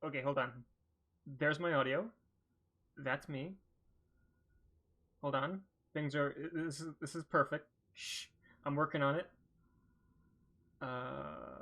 Okay, hold on. There's my audio. That's me. Hold on. Things are. This is perfect. Shh. I'm working on it. And ah,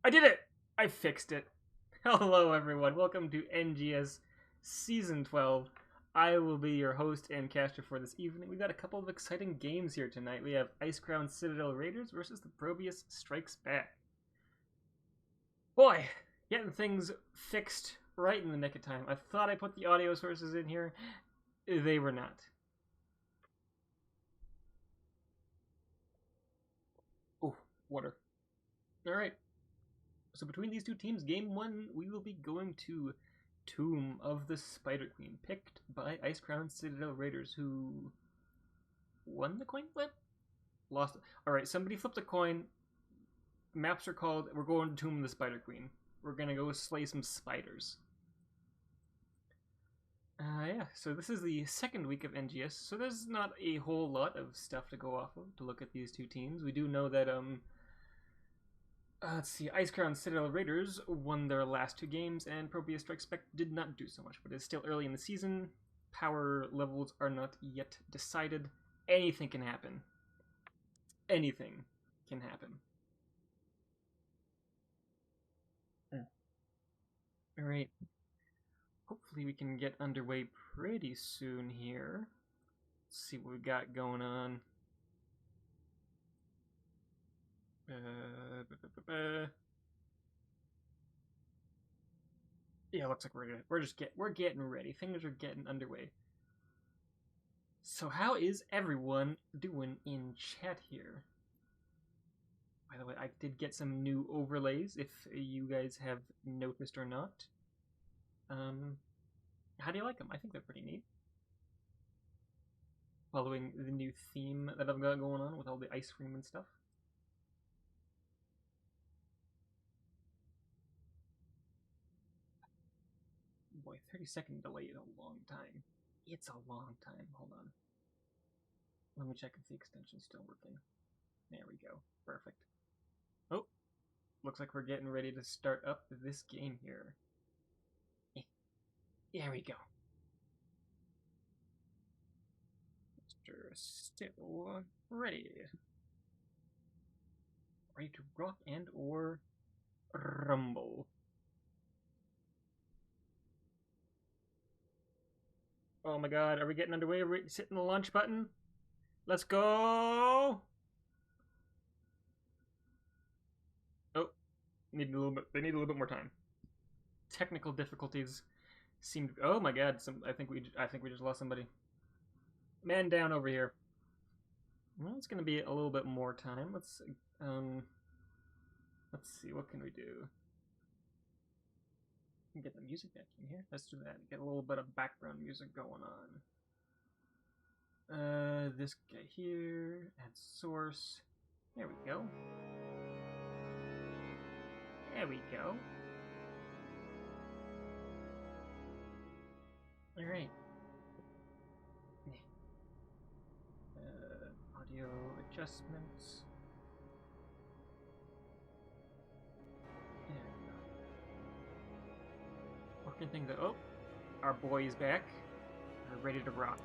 I did it. I fixed it. Hello, everyone. Welcome to NGS Season 12. I will be your host and caster for this evening. We've got a couple of exciting games here tonight. We have Icecrown Citadel Raiders versus the ProBUs Strikes Back. Boy, getting things fixed right in the nick of time. I thought I put the audio sources in here. They were not. Oh, water. Alright. So between these two teams, game one, we will be going to Tomb of the Spider Queen, picked by Icecrown Citadel Raiders, who won the coin flip? Lost. Alright, somebody flipped a coin. Maps are called. We're going to Tomb of the Spider Queen. We're gonna go slay some spiders. Yeah, so this is the second week of NGS, so there's not a whole lot of stuff to go off of to look at these two teams. We do know that, let's see, Icecrown Citadel Raiders won their last two games, and ProBUs Strikes Back did not do so much, but it's still early in the season. Power levels are not yet decided. Anything can happen. Anything can happen. Alright. Hopefully we can get underway pretty soon here. Let's see what we got going on. Yeah, looks like we're getting ready. Things are getting underway. So how is everyone doing in chat here? By the way, I did get some new overlays if you guys have noticed or not. How do you like them? I think they're pretty neat. Following the new theme that I've got going on with all the ice cream and stuff. Boy, 30-second delay is a long time. It's a long time. Hold on. Let me check if the extension's still working. There we go. Perfect. Oh, looks like we're getting ready to start up this game here. There we go. Mr. Still ready. Ready to rock and or rumble. Oh my god, are we getting underway? Are we hitting the launch button? Let's go! Oh, they need a little bit more time. Technical difficulties seem to. Oh my god! I think we just lost somebody. Man down over here. Well, it's gonna be a little bit more time. Let's see. What can we do? Get the music back in here. Let's do that. Get a little bit of background music going on. This guy here. Add source. There we go. There we go. Alright. Audio adjustments. There we go. Working things out. Oh, our boy is back. We're ready to rock.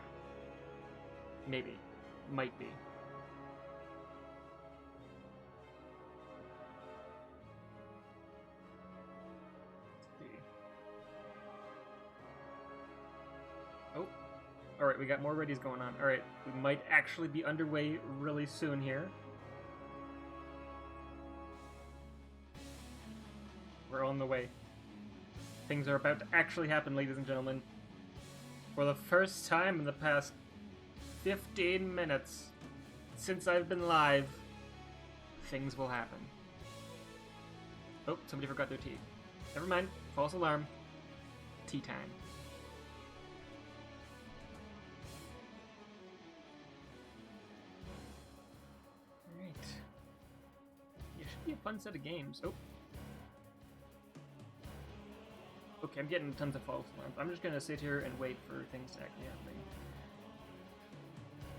Maybe. Might be. Oh, alright, we got more readies going on. Alright, we might actually be underway really soon here. We're on the way. Things are about to actually happen, ladies and gentlemen. For the first time in the past 15 minutes since I've been live, things will happen. Oh, somebody forgot their tea. Never mind, false alarm. Tea time. Alright. be a fun set of games. Oh. Okay, I'm getting tons of false alarms. I'm just gonna sit here and wait for things to actually happen.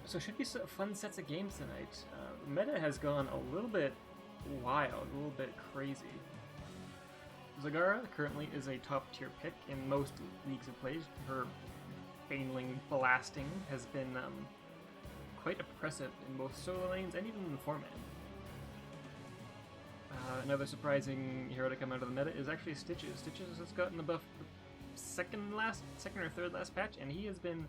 So it should be fun sets of games tonight. Meta has gone a little bit wild, a little bit crazy. Zagara currently is a top tier pick in most leagues of play. Her Baneling blasting has been quite oppressive in both solo lanes and even in the 4-man. Another surprising hero to come out of the meta is actually Stitches. Stitches has gotten the buff the second or third last patch, and he has been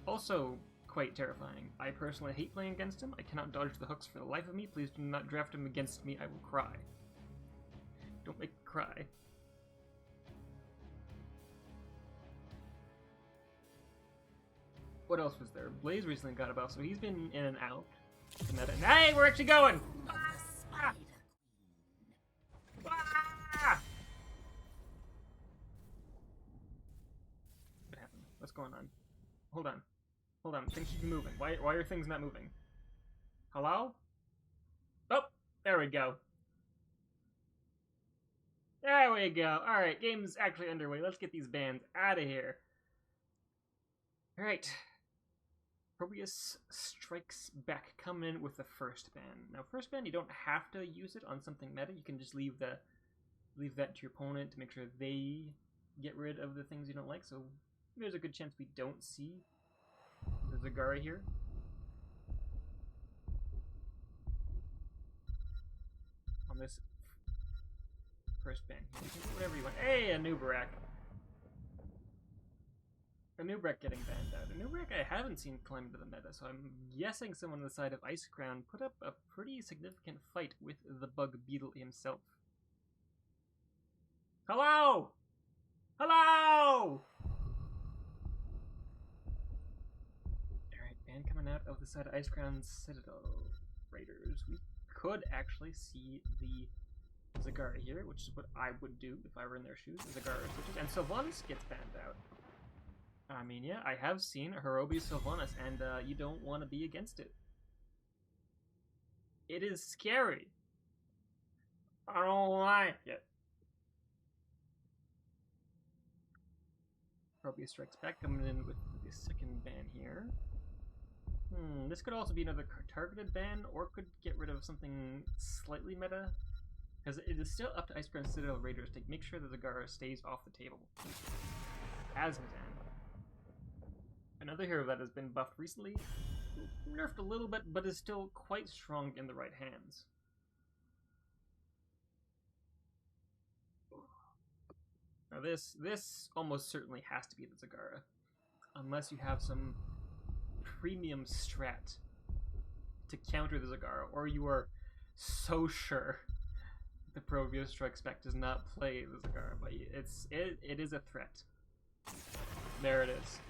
also quite terrifying. I personally hate playing against him. I cannot dodge the hooks for the life of me. Please do not draft him against me. I will cry. Don't make me cry. What else was there? Blaze recently got a buff, so he's been in and out the meta. And hey, we're actually going! Ah! Ah! What happened? What's going on? Hold on. Hold on. Things should be moving. Why are things not moving? Hello? Oh! There we go. There we go. Alright, game's actually underway. Let's get these bans out of here. Alright. ProBUs strikes back, coming in with the first ban. Now, first ban, you don't have to use it on something meta. You can just leave that to your opponent to make sure they get rid of the things you don't like. So there's a good chance we don't see the Zagara here. On this first ban. You can do whatever you want. Hey, a Nubarak. A Nubarak getting banned out. A Nubarak I haven't seen climb to the meta, so I'm guessing someone on the side of Icecrown put up a pretty significant fight with the Bug Beetle himself. Hello! Hello! Alright, ban coming out of the side of Icecrown's Citadel Raiders. We could actually see the Zagara here, which is what I would do if I were in their shoes. Zagara switches, and Sylvanas gets banned out. I mean, yeah, I have seen Hirobi Sylvanas, and you don't want to be against it. It is scary. I don't like it. ProBUs strikes back, coming in with the second ban here. This could also be another targeted ban, or could get rid of something slightly meta. Because it is still up to Icecrown Citadel Raiders to make sure that Zagara stays off the table. Azmodan. Another hero that has been buffed recently, nerfed a little bit, but is still quite strong in the right hands. Now this almost certainly has to be the Zagara, unless you have some premium strat to counter the Zagara, or you are so sure the ProBUs Strikes Back does not play the Zagara, but it is a threat. There it is.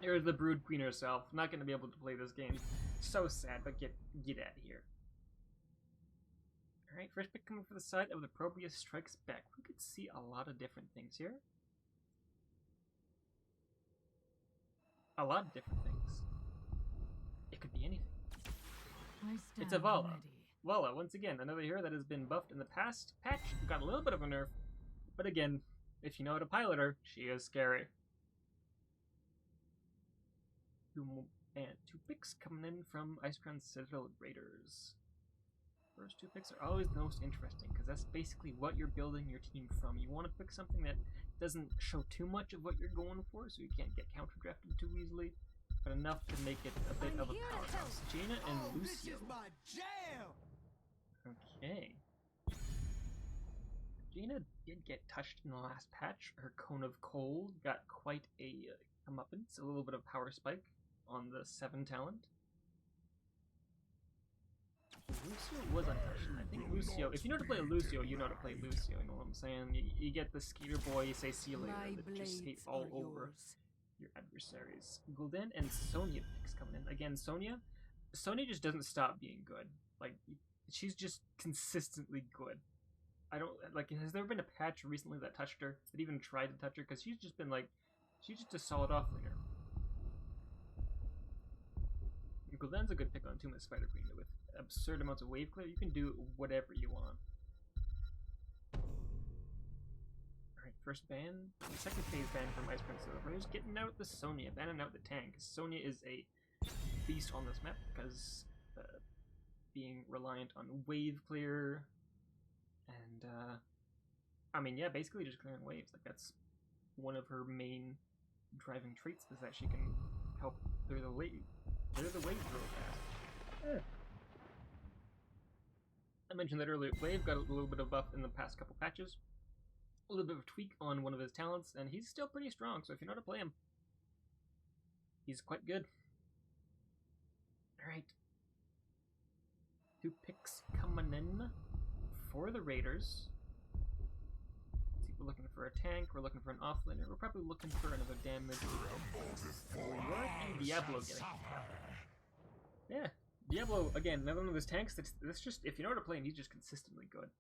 There's the Brood Queen herself. Not going to be able to play this game. So sad, but get out of here. Alright, first pick coming for the side of the ProBUs Strikes Back. We could see a lot of different things here. A lot of different things. It could be anything. It's a Vala. Vala, once again, another hero that has been buffed in the past patch. Got a little bit of a nerf. But again, if you know how to pilot her, she is scary. Two picks coming in from Icecrown Citadel Raiders. First two picks are always the most interesting, because that's basically what you're building your team from. You want to pick something that doesn't show too much of what you're going for, so you can't get counter-drafted too easily, but enough to make it a bit of a powerhouse. Jaina and Lucio. This is my jam! Okay. Jaina did get touched in the last patch. Her Cone of Cold got quite a comeuppance, a little bit of power spike on the 7 talent. Lucio was untouched. I think Lucio, if you know how to play Lucio, you know how to play Lucio, you know what I'm saying? You get the skater boy, you say see you later, that just skate all over your adversaries. Gul'dan and Sonya picks coming in. Again, Sonya just doesn't stop being good. Like, she's just consistently good. I don't, like, has there been a patch recently that touched her, that even tried to touch her? Because she's just been like, she's just a solid offlaner. Gul'dan's a good pick on Tomb of Spider Queen. With absurd amounts of wave clear, you can do whatever you want. Alright, first ban. Second phase ban from Icecrown Citadel Raiders. Getting out the Sonya, banning out the tank. Sonya is a beast on this map because being reliant on wave clear and I mean, yeah, basically just clearing waves. Like, that's one of her main driving traits, is that she can help clear the wave real fast. I mentioned that earlier. Wave got a little bit of buff in the past couple patches, a little bit of a tweak on one of his talents, and he's still pretty strong. So if you know how to play him, he's quite good. All right, 2 picks coming in for the Raiders. We're looking for a tank, we're looking for an offlaner, we're probably looking for another damage. Leoric and Diablo getting. Yeah, Diablo, again, another one of those tanks that's just, if you know how to play him, he's just consistently good.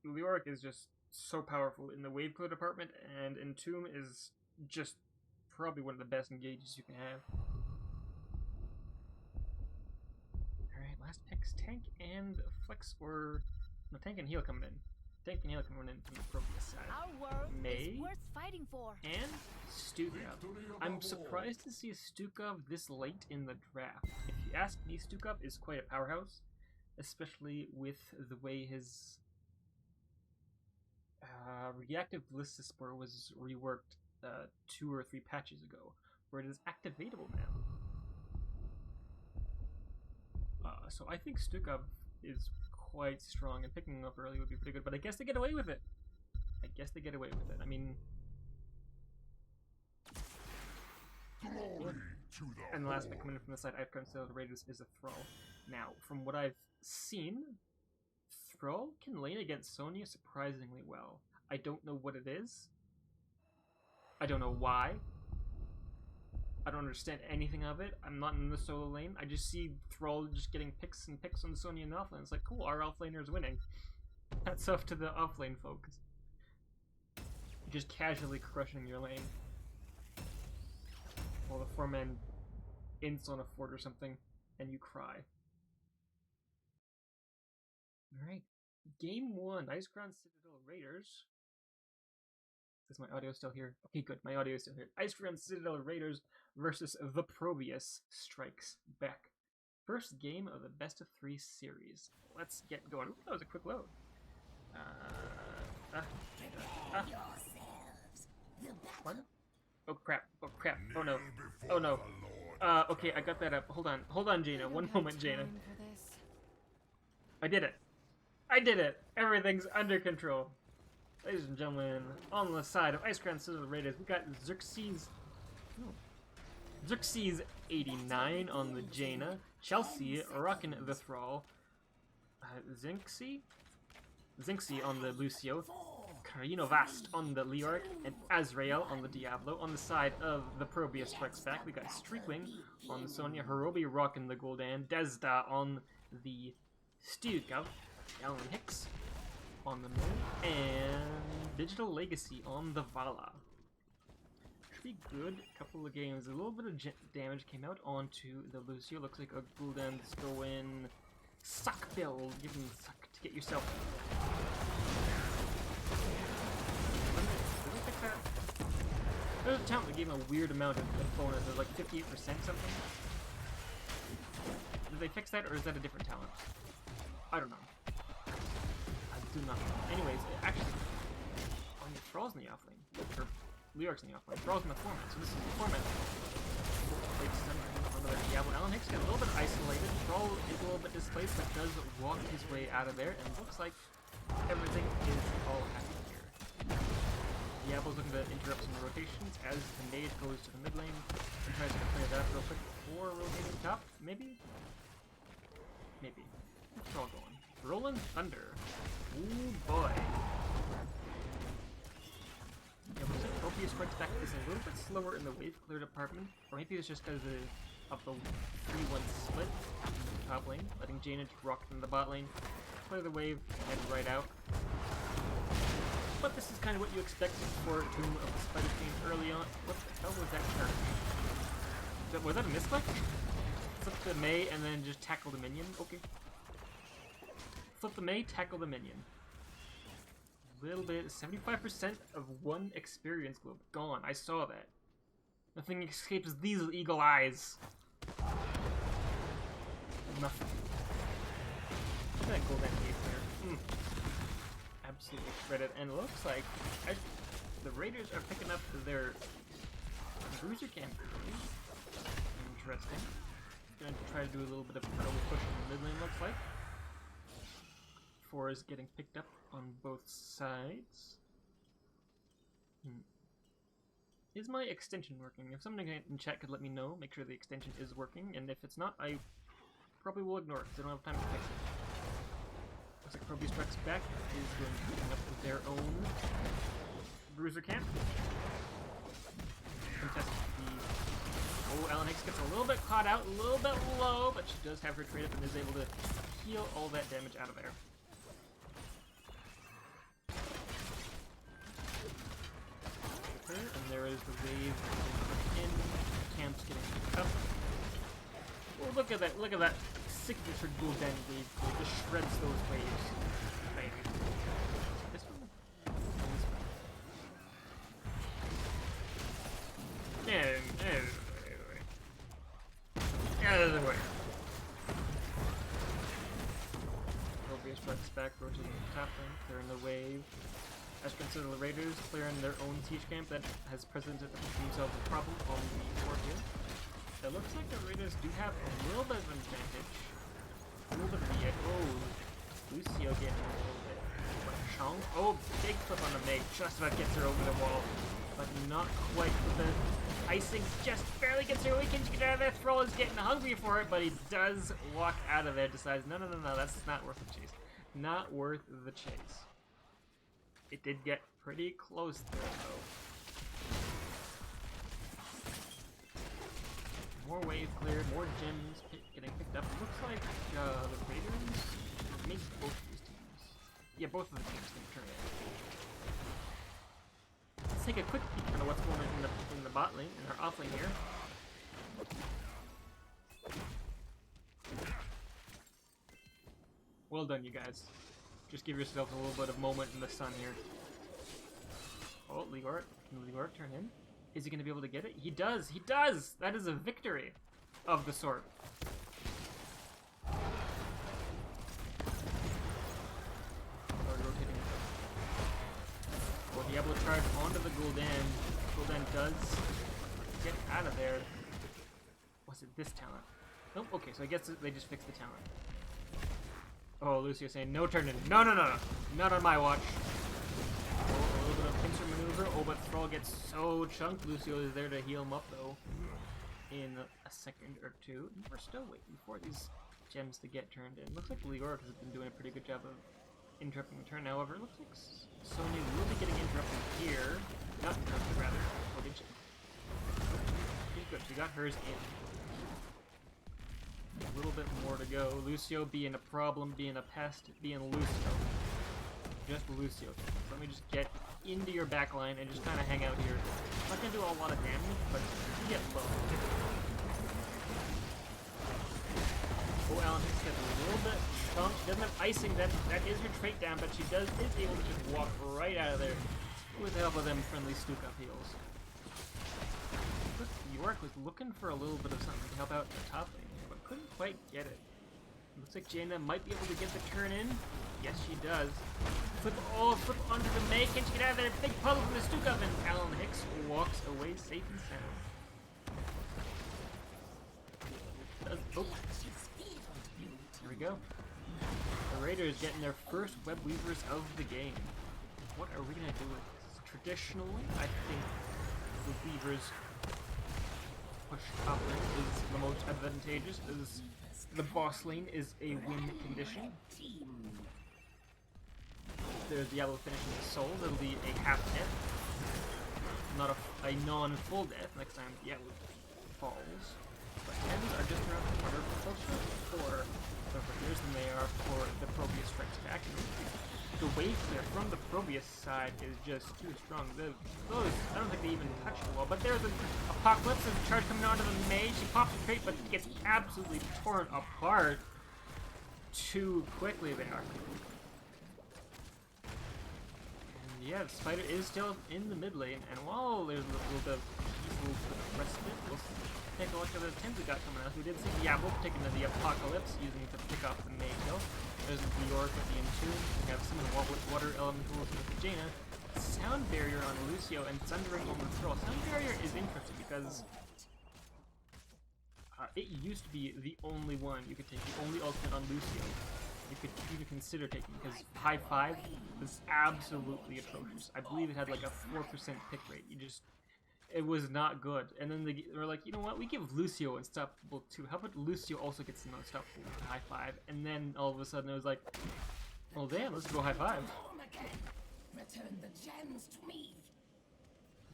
Leoric is just so powerful in the wave clear department, and Entomb is just probably one of the best engages you can have. Alright, last picks, tank and flex, or no, tank and heal coming in. Tank and heal coming in from the ProBUs side. Our world May is worth fighting for. And Stukov. I'm surprised to see Stukov this late in the draft. If you ask me, Stukov is quite a powerhouse, especially with the way his reactive Ballista Spore was reworked 2 or 3 patches ago, where it is activatable now. So I think Stukov is quite strong, and picking him up early would be pretty good, but I guess they get away with it. I mean... And the last pick coming in from the side, Icecrown Citadel Raiders is a Thrall. Now, from what I've seen, Thrall can lane against Sonya surprisingly well. I don't know what it is. I don't know why. I don't understand anything of it. I'm not in the solo lane. I just see Thrall just getting picks and picks on Sonya and offlane. It's like, cool, our offlaner is winning. Hats off to the offlane folks. Just casually crushing your lane. While the 4-man ints on a fort or something, and you cry. Alright. Game 1, Icecrown Citadel Raiders. Is my audio still here? Okay, good. My audio is still here. Icecrown Citadel Raiders versus the ProBUs strikes back. First game of the best of 3 series. Let's get going. Ooh, that was a quick load. What? Oh crap. Oh crap. Oh no. Oh no. Okay, I got that up. Hold on. Hold on, Jaina. One moment, Jaina. I did it. I did it. Everything's under control. Ladies and gentlemen, on the side of Icecrown Citadel Raiders, we got Xerxes 89 on the Jaina, Chelsea rocking the Thrall, Zinxie on the Lucio, Carino Vast on the Leoric, and Azrael on the Diablo. On the side of the ProBUs strikes back, we got Streakwing on the Sonya, Hirobi rocking the Gul'dan, Desda on the Stukov, Alan Hicks on the Moon, and Digital Legacy on the Vala. Should be good. Couple of games. A little bit of damage came out onto the Lucio. Looks like a Gul'dan's going suck build. Give him suck to get yourself. Did we fix that? There's a talent that gave him a weird amount of bonus. It was like 58% something. Did they fix that, or is that a different talent? I don't know. Do not know. Anyways, actually, on the Thrall's in the offlane, or Leoric's in the offlane. Thrall's in the 4-man, so this is the 4-man. On the Diablo, Alan Hicks got a little bit isolated. Thrall is a little bit displaced, but does walk his way out of there, and looks like everything is all happy here. Diablo's looking to interrupt some rotations as the nade goes to the mid lane and tries to clear that real quick before rotating top. Maybe? Maybe. What's Thrall going? Rolling Thunder. Ooh boy. Yeah, looks like ProBUs strikes back is a little bit slower in the wave clear department, or maybe it's just because of the 3-1 split in the top lane, letting Jaina just rock in the bot lane, clear the wave, head right out. But this is kind of what you expect for Tomb of the Spider Queen early on. What the hell was that charge? Was that a misclick? Flip the May and then just tackle the minion? Okay. Flip the May, tackle the minion. Little bit, 75% of one experience globe. Gone, I saw that. Nothing escapes these eagle eyes. Nothing. Look at that golden ace there. Absolutely shredded. And it looks like the Raiders are picking up their bruiser camp. Interesting. Gonna try to do a little bit of early push in the mid lane, looks like. 4 is getting picked up on both sides. Is my extension working? If someone in chat could let me know, make sure the extension is working, and if it's not, I probably will ignore it because I don't have time to fix it. Looks like ProBUs Strikes Back is going to be picking up with their own bruiser camp. Contest the... Oh, Alan Hicks gets a little bit caught out, a little bit low, but she does have her trade up and is able to heal all that damage out of there. And there is the wave in, camps getting picked up. Oh, look at that signature golden wave. It just shreds those waves. Baby. This one? This one. Out of the way. ProBUs Strikes Back, rotating the top lane, clearing the wave. As consider the Raiders clearing their own siege camp that has presented themselves a problem on the board here. It looks like the Raiders do have a little bit of an advantage. A little bit of the Lucio getting a little bit. Chong. Oh, big flip on the Meg. Just about gets her over the wall. But not quite with the icing. Just barely gets her away. Can she get out of there? Thrall is getting hungry for it, but he does walk out of there. Decides, no, that's not worth the chase. Not worth the chase. It did get pretty close there, though. More wave cleared, more gems getting picked up. It looks like the Raiders, maybe both of these teams. Yeah, both of the teams can turn it. Let's take a quick peek at what's going on in the bot lane, in our off lane here. Well done, you guys. Just give yourself a little bit of moment in the sun here. Oh, Ligor. Can Ligor turn in? Is he going to be able to get it? He does! He does! That is a victory of the sort. Rotating. Will Diablo charge onto the Gul'dan. Gul'dan does get out of there. Was it this talent? Nope, okay, so I guess they just fixed the talent. Oh, Lucio saying, no turn in. No. Not on my watch. Oh, a little bit of pincer maneuver. Oh, but Thrall gets so chunked. Lucio is there to heal him up, though. In a second or two. We're still waiting for these gems to get turned in. Looks like Leoric has been doing a pretty good job of interrupting the turn. However, it looks like Sonya will be getting interrupted here. Not interrupted, rather. Oh, did she? She's good. She got hers in. A little bit more to go. Lucio being a problem, being a pest, being Lucio. Just Lucio. So let me just get into your backline and just kind of hang out here. I'm not going to do a lot of damage, but you get low. Oh, Alan Hicks gets a little bit chunked. She doesn't have icing. That is her trait down, but she is able to just walk right out of there with the help of them friendly Stuka heals. York was looking for a little bit of something to help out in the top lane. Couldn't quite get it. Looks like Jaina might be able to get the turn in. Yes, she does. Flip onto the May. Can she get out of there? Big puzzle from the Stuka, and Alan Hicks walks away safe and sound. Oh. There we go. The Raiders getting their first web weavers of the game. What are we gonna do with this? Traditionally, I think the weavers push top lane is the most advantageous, as the boss lane is a win condition. There's Diablo finishing the soul, it'll be a half death, not a non-full death next time Diablo falls. But gems are just around the corner, closer for the Raiders than they are for the ProBUs Strikes Back. the wave clear from the ProBUs side is just too strong. Those, I don't think they even touched the wall. But there's an Apocalypse and a charge coming onto the Mei. She pops a trait, but gets absolutely torn apart too quickly there. And yeah, the Spider is still in the mid lane, and while there's a little bit of respite, we'll take a look at the tins we got coming out. We did see Diablo taking the Apocalypse, using it to pick off the Mei kill. There's New York with the Entomb. We have some water elementals with the Jaina. Sound Barrier on Lucio and Thundering on the Troll. Sound Barrier is interesting because it used to be the only one you could take, the only ultimate on Lucio you could even consider taking, because high 5 was absolutely atrocious. I believe it had like a 4% pick rate. It was not good. And then they were like, you know what, we give Lucio Unstoppable too. How about Lucio also gets an Unstoppable with high 5? And then all of a sudden it was like, well damn, let's go high 5. Return the gems to me.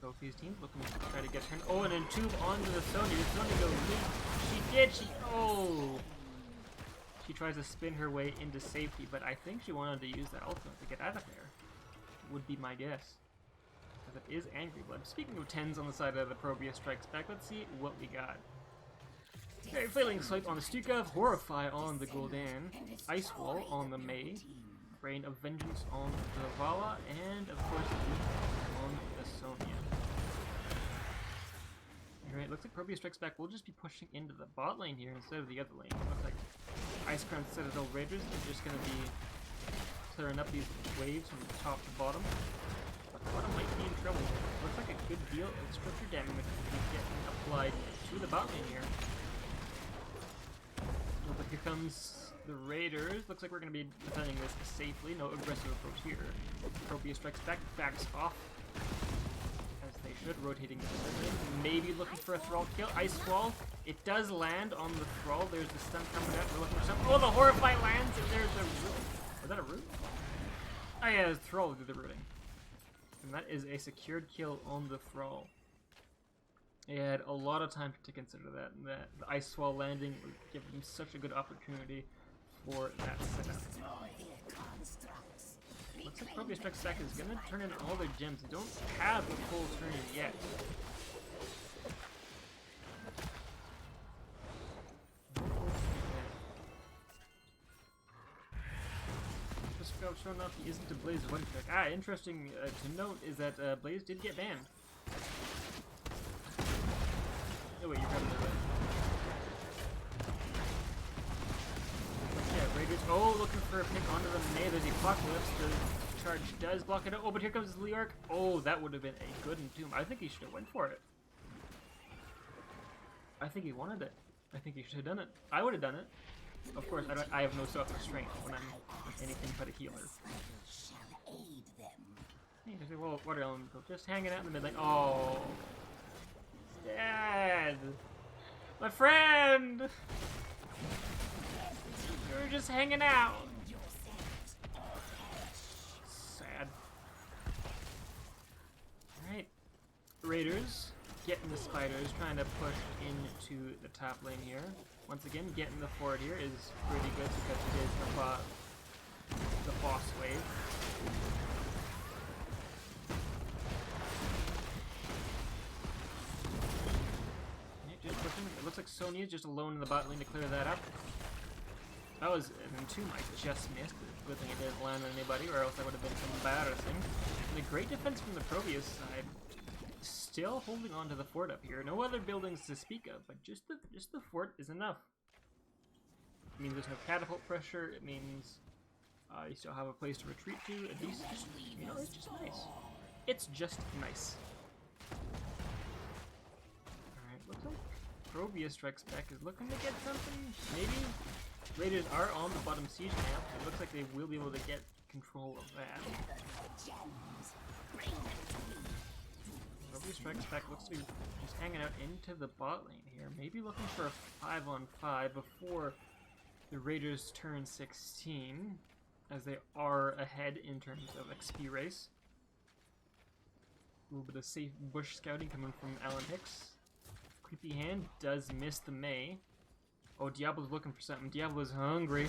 Both these teams looking to try to get turned. Oh, and then Tube onto the Sonya. Sonya goes lead. She tries to spin her way into safety, but I think she wanted to use that ultimate to get out of there. Would be my guess. Because it is Angry Blood. Speaking of 10s on the side of the ProBUs Strikes Back, let's see what we got. Okay, Flailing Swipe on the Stukov, Horrify on the Gul'dan, Ice Wall on the Mei, Rain of Vengeance on the Vala, and of course on the Sonya. Alright, looks like ProBUs Strikes Back will just be pushing into the bot lane here instead of the other lane. Looks like Icecrown Citadel Raiders are just going to be clearing up these waves from top to bottom. But the bottom might be in trouble. Looks like a good deal of structure damage to be getting applied to the bot lane here. But here comes the Raiders. Looks like we're going to be defending this safely. No aggressive approach here. ProBUs Strikes Back, backs off. As they should, rotating the lane. Maybe looking for a Thrall kill. Ice Wall. It does land on the Thrall. There's the stun coming out. We're looking for some. Oh, the Horrify lands, and there's a root. Was that a root? Oh yeah, the Thrall did the rooting. And that is a secured kill on the Thrall. They had a lot of time to consider that, and the Ice Wall landing would give them such a good opportunity for that setup. Looks like ProBUs Strikes Back is going to turn in all their gems. They don't have a full turn yet. Just showing off he isn't a Blaze one trick. Interesting to note is that Blaze did get banned. Oh wait, you're coming that way. Yeah, Raiders. Oh, looking for a pick onto the Mei. There's the Apocalypse. The charge does block it out. Oh, but here comes Leark. Oh, that would have been a good Entomb. I think he should have went for it. I think he wanted it. I think he should have done it. I would have done it. Of course, I have no self-restraint when I'm anything but a healer. Hey, there's a water elemental just hanging out in the mid lane. Oh. Dad! My friend! You were just hanging out! Sad. Alright. Raiders getting the spiders, trying to push into the top lane here. Once again, getting the forward here is pretty good because it is the boss wave. Just pushing. It looks like Sonya's just alone in the bot lane to clear that up. That was an Entomb I just missed. Good thing it didn't land on anybody, or else that would have been some embarrassing. And a great defense from the ProBUs side. Still holding on to the fort up here. No other buildings to speak of, but just the fort is enough. It means there's no catapult pressure. It means you still have a place to retreat to. A decent, you know, it's just nice. It's just nice. Alright, looks like ProBUs Strikes Back is looking to get something. Maybe Raiders are on the bottom siege camp. It looks like they will be able to get control of that. ProBUs Strikes Back looks to be just hanging out into the bot lane here. Maybe looking for a 5-on-5 before the Raiders turn 16, as they are ahead in terms of XP race. A little bit of safe bush scouting coming from Alan Hicks. Creepy Hand does miss the Mei. Oh, Diablo's looking for something. Diablo's hungry.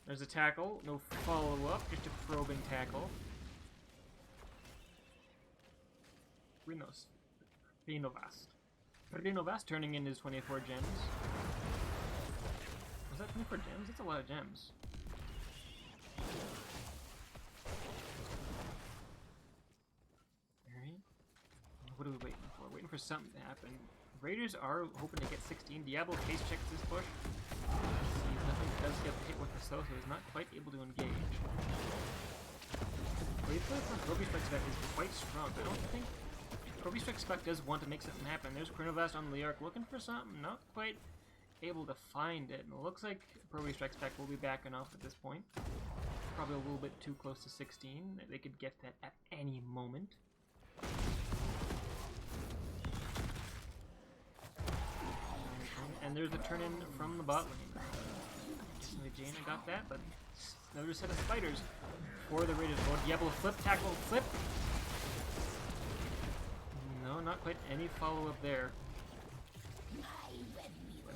There's a tackle, no follow-up, just a probing tackle. Rinovast turning in his 24 gems. Was that 24 gems? That's a lot of gems. Alright. What are we waiting for? Waiting for something to happen. Raiders are hoping to get 16. Diablo case checks this push. Sees nothing, does get hit with the slow, so he's not quite able to engage. Replay from ProBUs spec is quite strong. I don't think ProBUs spec does want to make something happen. There's Chronovast on the arc looking for something, not quite able to find it. And it looks like ProBUs spec will be backing off at this point. Probably a little bit too close to 16. They could get that at any moment. And there's a turn in from the bot lane. Jaina got that, but another set of spiders for the Raiders. Oh, Diablo flip, tackle, flip. No, not quite any follow-up there.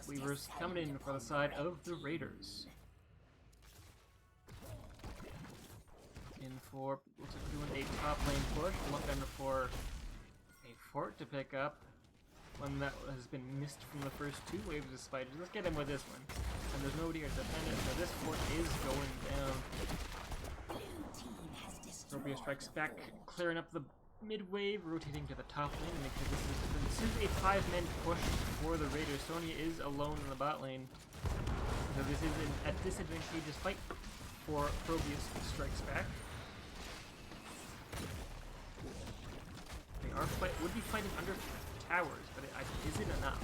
Weaver's coming in for the side of the Raiders. In for, looks like we're doing a top lane push, looking for a fort to pick up. One that has been missed from the first two waves of spiders. Let's get him with this one. And there's nobody here to defend it, so this fort is going down. ProBUs strikes back, clearing up the mid-wave, rotating to the top lane, and because this is a 5-man push for the Raiders. Sonya is alone in the bot lane. So this is a disadvantageous fight for ProBUs strikes back. They would be fighting under towers, but is it enough?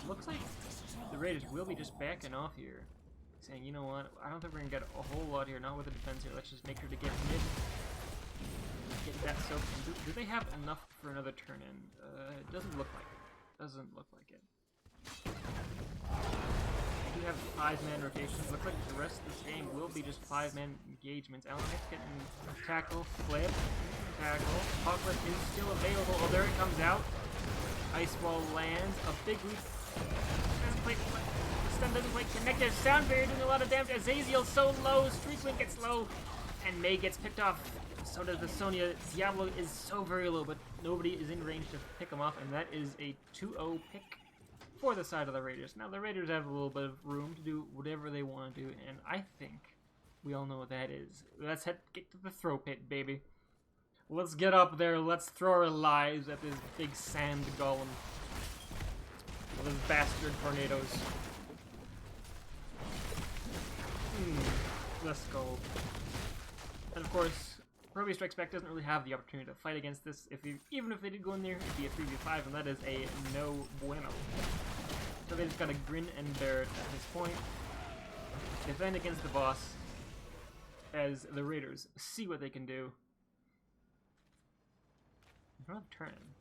Looks like the Raiders will be just backing off here, saying, you know what, I don't think we're gonna get a whole lot here, not with the defense here, let's just make sure to get mid, get that soaked. Do they have enough for another turn in? It doesn't look like it. Doesn't look like it. They do have 5-man rotations. Looks like the rest of this game will be just 5-man engagements. Alan X getting tackle, flip, tackle. Hawklet is still available. Oh, there it comes out. Ice wall lands. A big leap. The stun doesn't quite connect. There's Sound Barrier doing a lot of damage. Azazel's so low. Streaklink gets low. And May gets picked off. So does the Sonya. Diablo is so very low, but nobody is in range to pick him off. And that is a 2-0 pick for the side of the Raiders. Now, the Raiders have a little bit of room to do whatever they want to do. And I think we all know what that is. Let's get to the throw pit, baby. Let's get up there, let's throw our lives at this big sand golem. With his bastard tornadoes. Let's go. And of course, ProBUs Strikes Back doesn't really have the opportunity to fight against this. Even if they did go in there, it'd be a 3v5, and that is a no bueno. So they just gotta grin and bear it at this point. Defend against the boss, as the Raiders see what they can do. I don't have turn.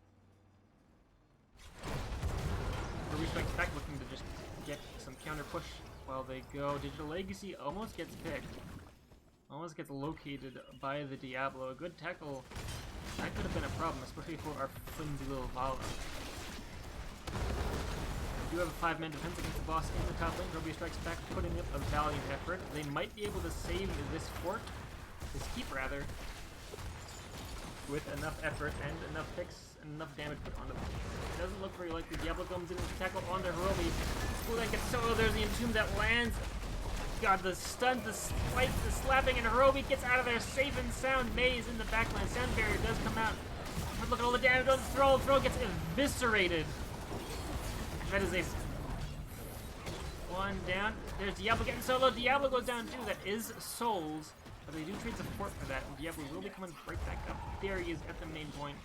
ProBUs Strikes Back looking to just get some counter push while they go. Digital Legacy almost gets picked. Almost gets located by the Diablo. A good tackle. That could have been a problem, especially for our flimsy little Vala. We do have a 5-man defense against the boss in the top lane. ProBUs Strikes Back putting up a valiant effort. They might be able to save this fort. This keep, rather. With enough effort and enough picks and enough damage put onto them. It doesn't look very likely. Diablo comes in with a tackle onto Hiromi. Ooh, that gets so low. There's the Entomb that lands. God, the stun, the spike, the slapping, and Hiromi gets out of there safe and sound. May is in the backline. Sound Barrier does come out. But look at all the damage on the throw. The throw gets eviscerated. That is a one down. There's Diablo getting so low. Diablo goes down too. That is Souls. But they do trade support for that, and Diablo will be coming right back up. There he is at the main point.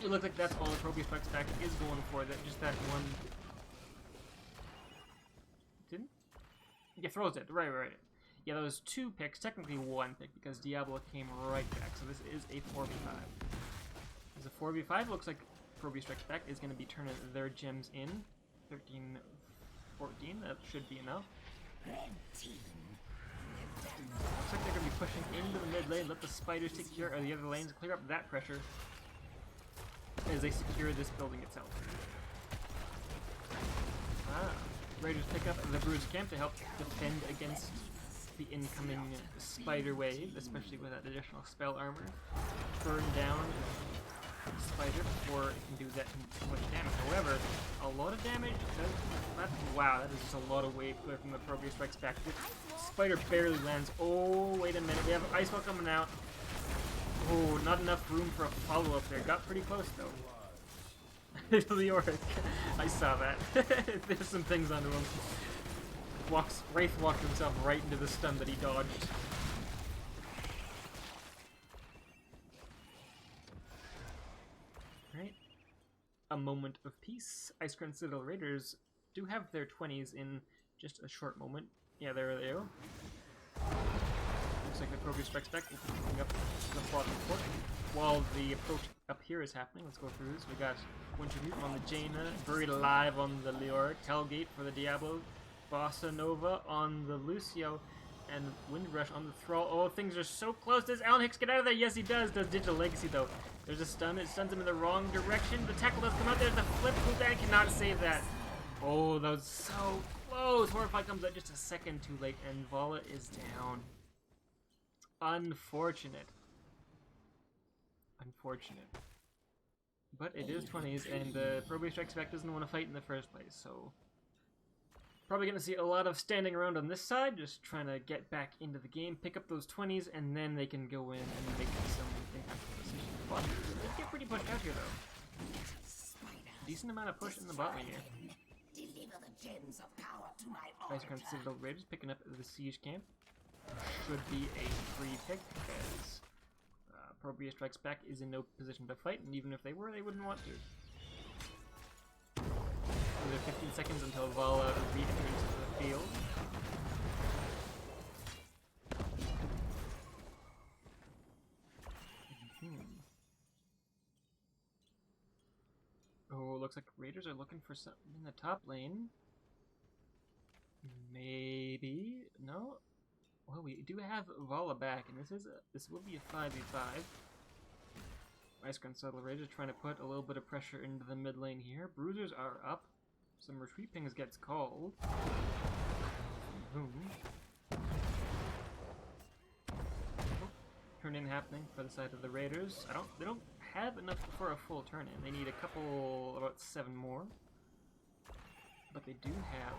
It looks like that's all the ProBUs Strikes Back is going for. That just that one. Didn't? Yeah, throws it. Right. Yeah, that was 2 picks. Technically 1 pick because Diablo came right back. So this is a 4v5. As a 4v5, looks like ProBUs Strikes Back is going to be turning their gems in. 13, 14. That should be enough. Looks like they're going to be pushing into the mid lane, let the spiders take care of the other lanes, clear up that pressure as they secure this building itself. Raiders pick up the Bruise camp to help defend against the incoming spider wave, especially with that additional spell armor. Burn down spider before it can do that too much damage. However, a lot of damage does. Wow, that is just a lot of wave clear from the ProBUs Strikes Back. Spider barely lands. Oh, wait a minute. We have Ice Wall coming out. Oh, not enough room for a follow-up there. Got pretty close, though. Leoric. I saw that. There's some things under him. Wraith walked himself right into the stun that he dodged. Right. A moment of peace. Icecrown Citadel Raiders do have their 20s in just a short moment. Yeah, there they go. Looks like the ProBUs Strikes Back will be picking up the bottom fort. While the approach up here is happening, let's go through this. We got Winter Mutant on the Jaina, Buried Alive on the Leoric, Hellgate for the Diablo, Bossa Nova on the Lucio, and Windrush on the Thrall. Oh, things are so close. Does Alan Hicks get out of there? Yes, he does. Does Digital Legacy, though. There's a stun. It stuns him in the wrong direction. The tackle does come out. There's the flip. Gul'dan cannot save that. Oh, that was so close. Horrify comes out just a second too late, and Vala is down. Unfortunate. Unfortunate. But it is 20s, and ProBUs Strikes Back doesn't want to fight in the first place, so... Probably going to see a lot of standing around on this side, just trying to get back into the game, pick up those 20s, and then they can go in and make some impactful decisions. But they did get pretty pushed out here, though. Decent amount of push in the bot lane here. Deliver the gems of power to my Icecrown Citadel Raiders picking up the Siege camp. Should be a free pick, because ProBUs Strikes Back is in no position to fight, and even if they were, they wouldn't want to. There are 15 seconds until Vala re-enters the field. Oh, looks like Raiders are looking for something in the top lane. Maybe? No? Well, we do have Vala back, and this will be a 5v5. Icecrown Citadel Raiders trying to put a little bit of pressure into the mid lane here. Bruisers are up. Some retreat pings gets called. Boom. Turn in happening for the side of the Raiders. They don't have enough for a full turn in. They need a couple, about 7 more. But they do have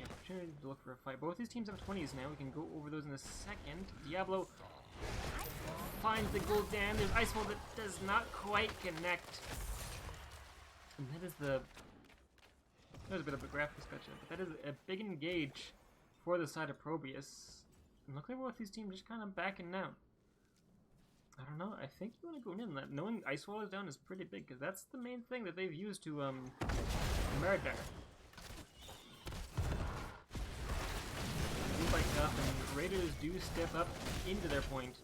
the opportunity to look for a fight. Both these teams have 20s now. We can go over those in a second. Diablo finds the Gul'dan. There's Ice Wall that does not quite connect. And that is the... There's a bit of a graphics gotcha, but that is a big engage for the side of ProBUs. And look like both these teams just kind of backing down. I don't know, I think you want to go in that. Knowing Ice Wall is down is pretty big, because that's the main thing that they've used to, murder. Fight up, and Raiders do step up into their point.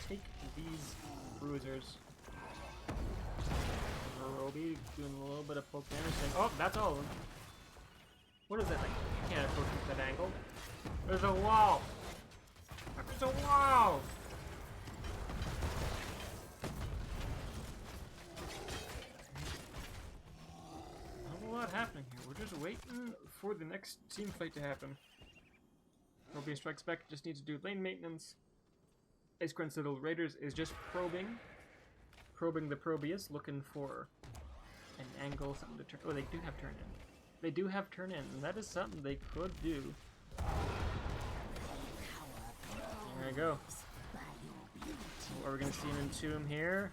Take these bruisers. Roby doing a little bit of poke damage. Oh, that's all of them. What is that thing? You can't approach with that angle. There's a wall! There's a wall! Not a lot happening here. We're just waiting for the next team fight to happen. ProBUs Strikes Back just needs to do lane maintenance. Icecrown Citadel Raiders is just probing the ProBUs, looking for an angle, something to turn. Oh, they do have turn in. They do have turn in, and that is something they could do. There we go. What are we going to see an Entomb here?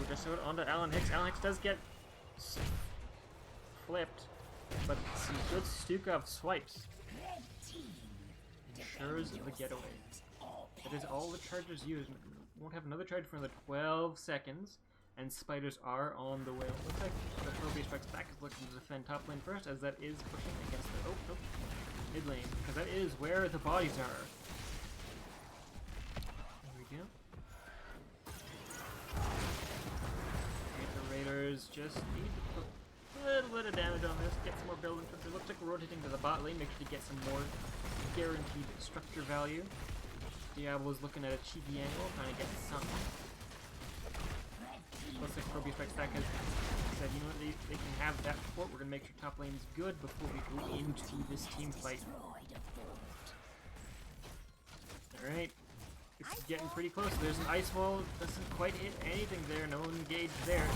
Ooh, just so onto Alan Hicks. Alan Hicks does get flipped, but some good Stukov swipes ensures the getaway. That is all the charges used. Won't have another charge for another 12 seconds, and spiders are on the way. Looks like the ProBUs Strikes Back is looking to defend top lane first, as that is pushing against the mid lane, because that is where the bodies are. There we go. Okay, the Raiders just need to put a little bit of damage on this, get some more building. It looks like we're rotating to the bot lane, make sure to get some more guaranteed structure value. Diablo's looking at a cheeky angle, trying to get something. Looks like ProBUs Strikes Back has said, you know what, they can have that fort. We're going to make sure top lane's good before we go into this team fight. Alright. It's getting pretty close. There's an ice wall. Doesn't quite hit anything there. No engage there.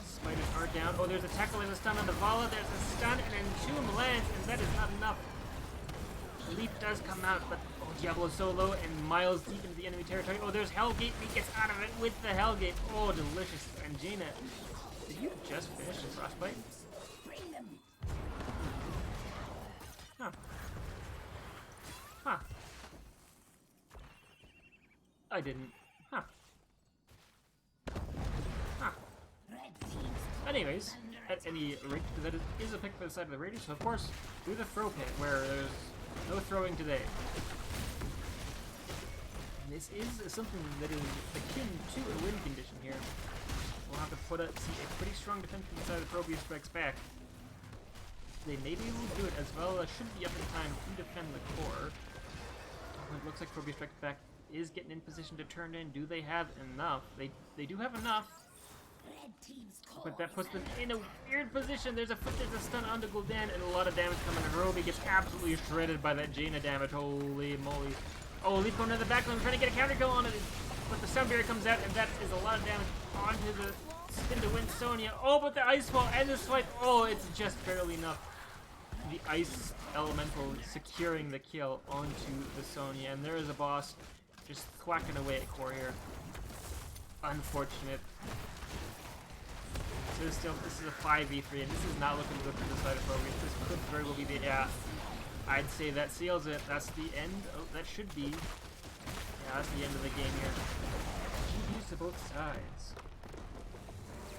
Spiders are down. Oh, there's a tackle. There's a stun on the Vala. There's a stun and Entomb lands, and that is not enough. Leap does come out, but oh, Diablo's so low and miles deep into the enemy territory. Oh, there's Hellgate. He gets out of it with the Hellgate. Oh, delicious. And Jaina, did you just finish the Frostbite? Huh. Huh. I didn't. Huh. Huh. Anyways, at any rate, that is a pick for the side of the Raiders, so of course, do the throw pit, where there's no throwing today. And this is something that is akin to a win condition here. We'll have to see a pretty strong defense from the side of the ProBUs strikes back. They may be able to do it as well. Should be up in time to defend the core. It looks like ProBUs strikes back is getting in position to turn in. Do they have enough? They do have enough. But that puts them in a weird position. There's a stun on the Gul'dan and a lot of damage coming in. Roby gets absolutely shredded by that Jaina damage. Holy moly. Oh, Leap going to the back line, trying to get a counter kill on it. But the Sun Barrier comes out, and that is a lot of damage onto the spin to win Sonya. Oh, but the Ice Wall and the swipe. Oh, it's just barely enough. The Ice Elemental securing the kill onto the Sonya. And there is a boss just thwacking away at core here. Unfortunate. This is a 5v3, and this is not looking good for the side of ProBUs. This could very well be the, yeah, I'd say that seals it. That's the end. Oh, that should be. Yeah, that's the end of the game here. GG's to both sides.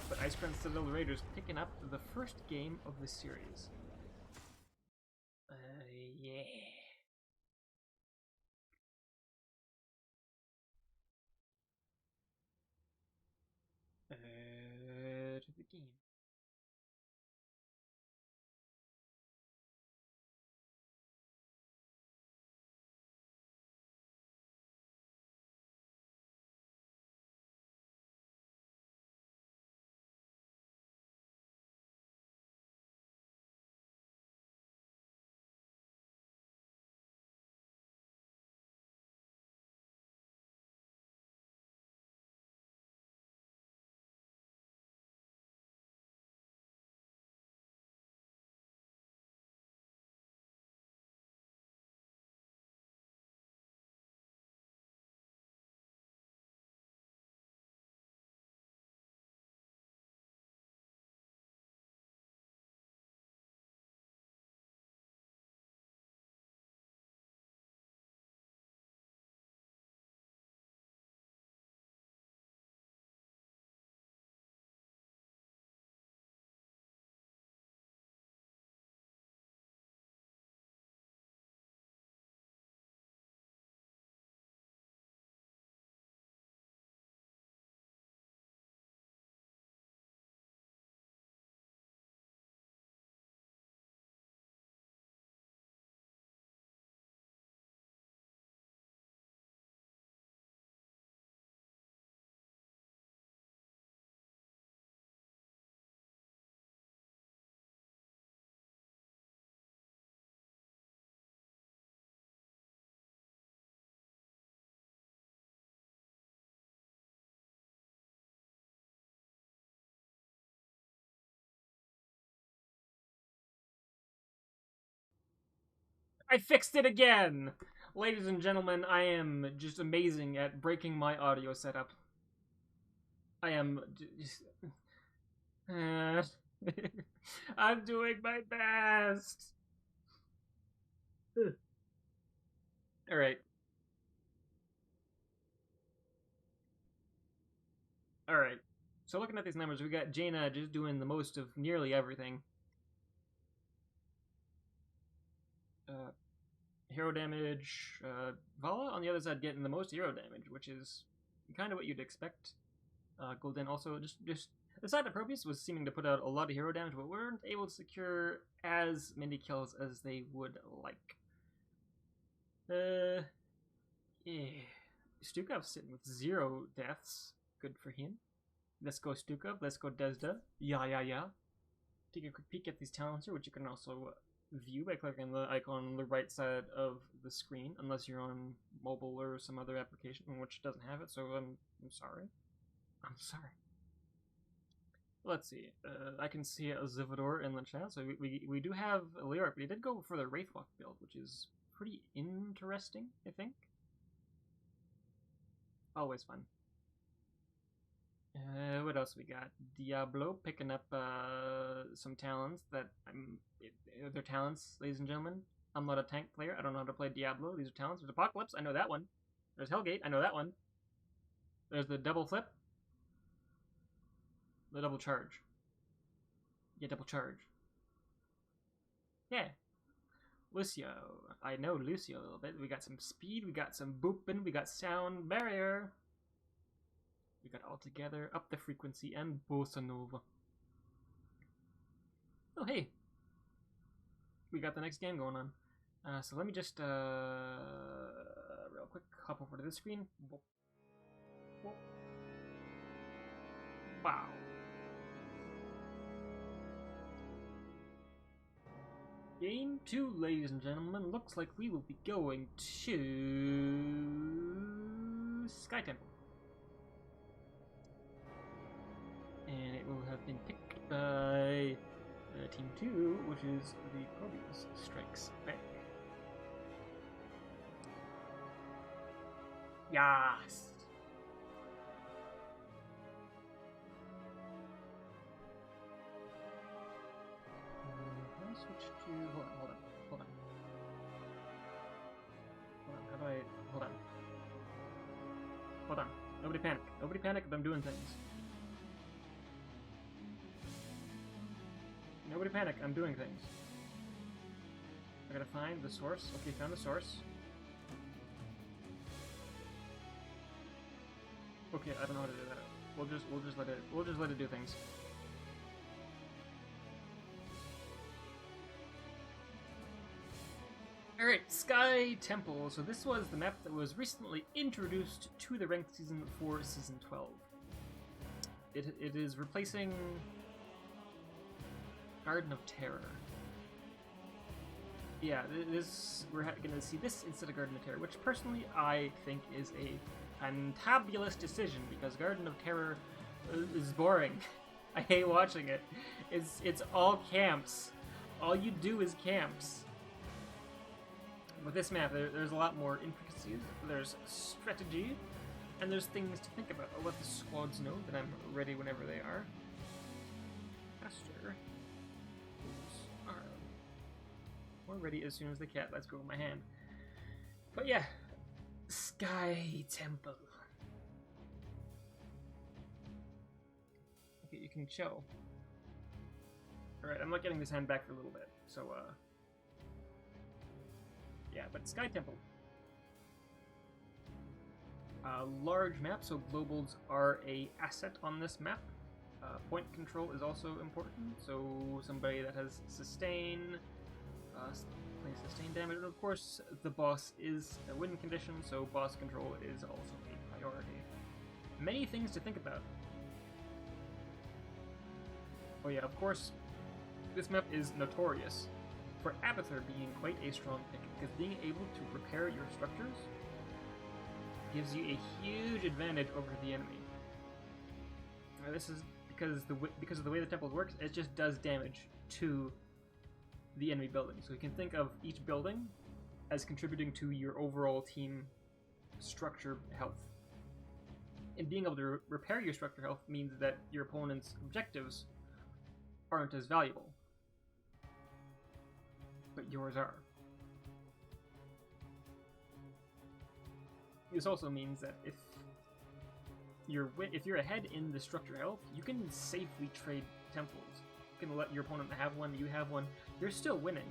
But Icecrown Citadel Raiders picking up the first game of the series. Yeah. To the game. I fixed it again! Ladies and gentlemen, I am just amazing at breaking my audio setup. I am just... I'm doing my best! Alright. Alright. So looking at these numbers, we got Jaina just doing the most of nearly everything. Hero damage. Vala, on the other side, getting the most hero damage, which is kind of what you'd expect. Gul'dan also just the side of ProBUs was seeming to put out a lot of hero damage, but weren't able to secure as many kills as they would like. Yeah. Stukov's sitting with 0 deaths. Good for him. Let's go Stuka. Let's go Desda. Yeah. Take a quick peek at these talents here, which you can also view by clicking the icon on the right side of the screen, unless you're on mobile or some other application which doesn't have it. So I'm sorry. I'm sorry. Let's see. I can see a Zivador in the chat, so we do have a Leoric, but he did go for the Wraithwalk build, which is pretty interesting, I think. Always fun. What else we got? Diablo picking up some talents that they're talents, ladies and gentlemen. I'm not a tank player. I don't know how to play Diablo. These are talents. There's Apocalypse. I know that one. There's Hellgate. I know that one. There's the double flip. The double charge. Yeah, double charge. Yeah. Lucio. I know Lucio a little bit. We got some speed. We got some booping. We got sound barrier. We got all together, up the frequency, and bossa nova. Oh, hey. We got the next game going on. So let me just, real quick, hop over to this screen. Wow. Game 2, ladies and gentlemen. Looks like we will be going to Sky Temple. And it will have been picked by Team 2, which is the ProBUs Strikes Back. Yes! Can I switch to... Hold on. How do I... Hold on. Nobody panic, I'm doing things. Nobody panic, I'm doing things. I gotta find the source. Okay, found the source. Okay, I don't know how to do that. We'll just let it do things. Alright, Sky Temple. So this was the map that was recently introduced to the ranked season for Season 12. It is replacing Garden of Terror. Yeah, we're going to see this instead of Garden of Terror, which personally I think is a fantabulous decision, because Garden of Terror is boring. I hate watching it. It's all camps. All you do is camps. With this map, there's a lot more intricacies, there's strategy, and there's things to think about. I'll let the squads know that I'm ready whenever they are. Faster. We're ready as soon as the cat lets go of my hand. But yeah, Sky Temple. Okay, you can chill. Alright, I'm not getting this hand back for a little bit, so yeah, but Sky Temple. Large map, so globals are a asset on this map. Point control is also important, so somebody that has sustain, playing sustain damage, and of course the boss is a win condition, so boss control is also a priority. Many things to think about. Oh yeah, of course, this map is notorious for Abathur being quite a strong pick, because being able to repair your structures gives you a huge advantage over the enemy. Now, this is because of the way the temple works, it just does damage to the enemy building. So you can think of each building as contributing to your overall team structure health. And being able to repair your structure health means that your opponent's objectives aren't as valuable, but yours are. This also means that if you're ahead in the structure health, you can safely trade temples. You can let your opponent have one, you have one, you're still winning.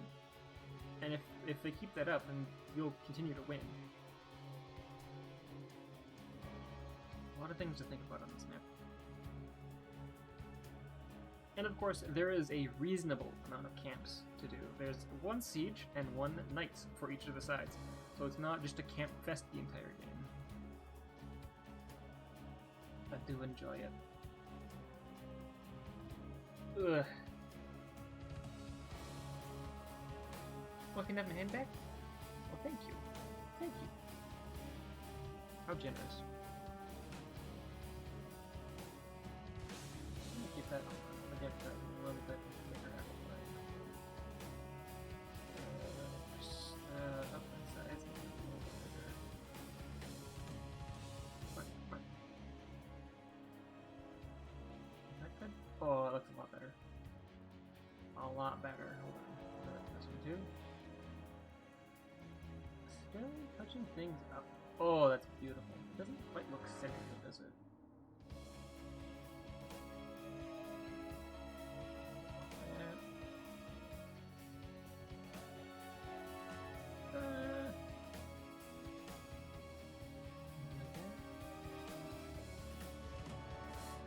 And if they keep that up, then you'll continue to win. A lot of things to think about on this map. And of course, there is a reasonable amount of camps to do. There's one siege and one knights for each of the sides. So it's not just a camp fest the entire game. I do enjoy it. Ugh. Well, can I have my hand back? Oh, thank you. Thank you. How generous. I'm gonna keep that on. I'll get that a little bit bigger apple pie. Up the sides, make it a little bit bigger. What? Is that good? Oh, that looks a lot better. A lot better. Hold on. This one too. Still touching things up. Oh, that's beautiful. It doesn't quite look centered, does it?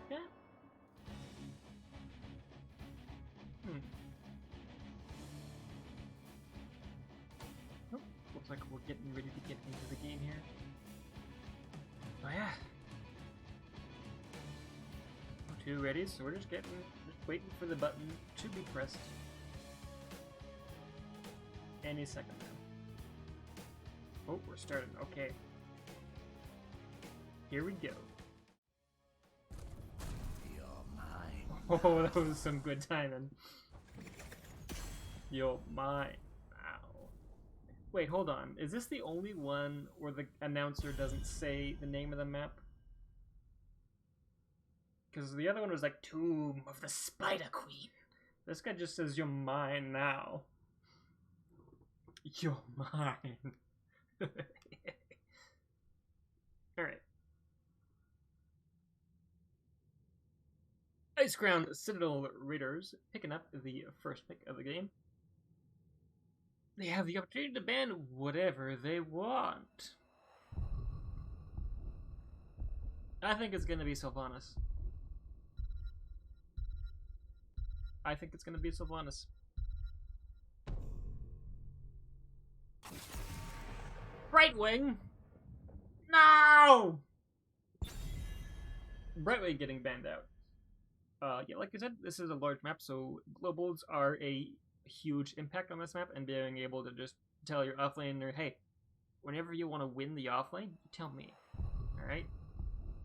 Yeah. Oh, looks like we're getting ready to get into the game here. Oh yeah. We're two ready, so we're just waiting for the button to be pressed. Any second now. Oh, we're starting. Okay. Here we go. You're mine. Oh, that was some good timing. You're mine. Wow. Wait, hold on. Is this the only one where the announcer doesn't say the name of the map? Because the other one was like Tomb of the Spider Queen. This guy just says, "You're mine now." You're mine. Alright. Icecrown Citadel Raiders picking up the first pick of the game. They have the opportunity to ban whatever they want. I think it's gonna be Sylvanas. I think it's gonna be Sylvanas. Right wing! No! Right wing getting banned out. Yeah, like I said, this is a large map, so globals are a huge impact on this map, and being able to just tell your offlaner, hey, whenever you want to win the offlane, you tell me. Alright?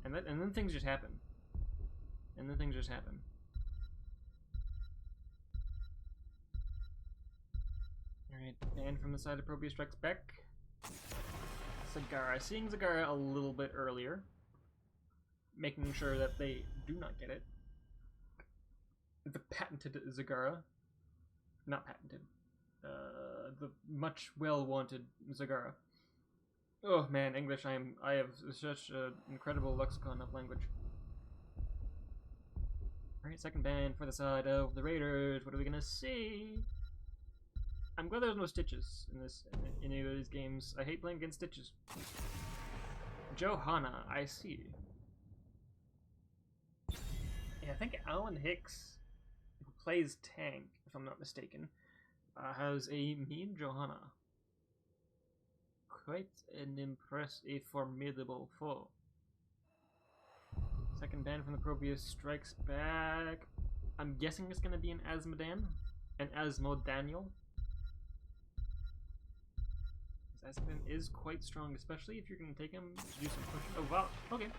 And then things just happen. Alright, and from the side of ProBUs Strikes Back, Zagara. Seeing Zagara a little bit earlier, making sure that they do not get it. The patented Zagara. Not patented. The much well-wanted Zagara. Oh man, English, I have such an incredible lexicon of language. Alright, second ban for the side of the Raiders. What are we gonna see? I'm glad there's no Stitches in any of these games. I hate playing against Stitches. Johanna, I see. Yeah, I think Alan Hicks, who plays Tank, if I'm not mistaken, has a mean Johanna. Quite an a formidable foe. Second ban from the ProBUs Strikes Back. I'm guessing it's gonna be an Asmodan, an Asmodaniel. Asmodan is quite strong, especially if you're gonna take him to do some push. Oh wow, okay,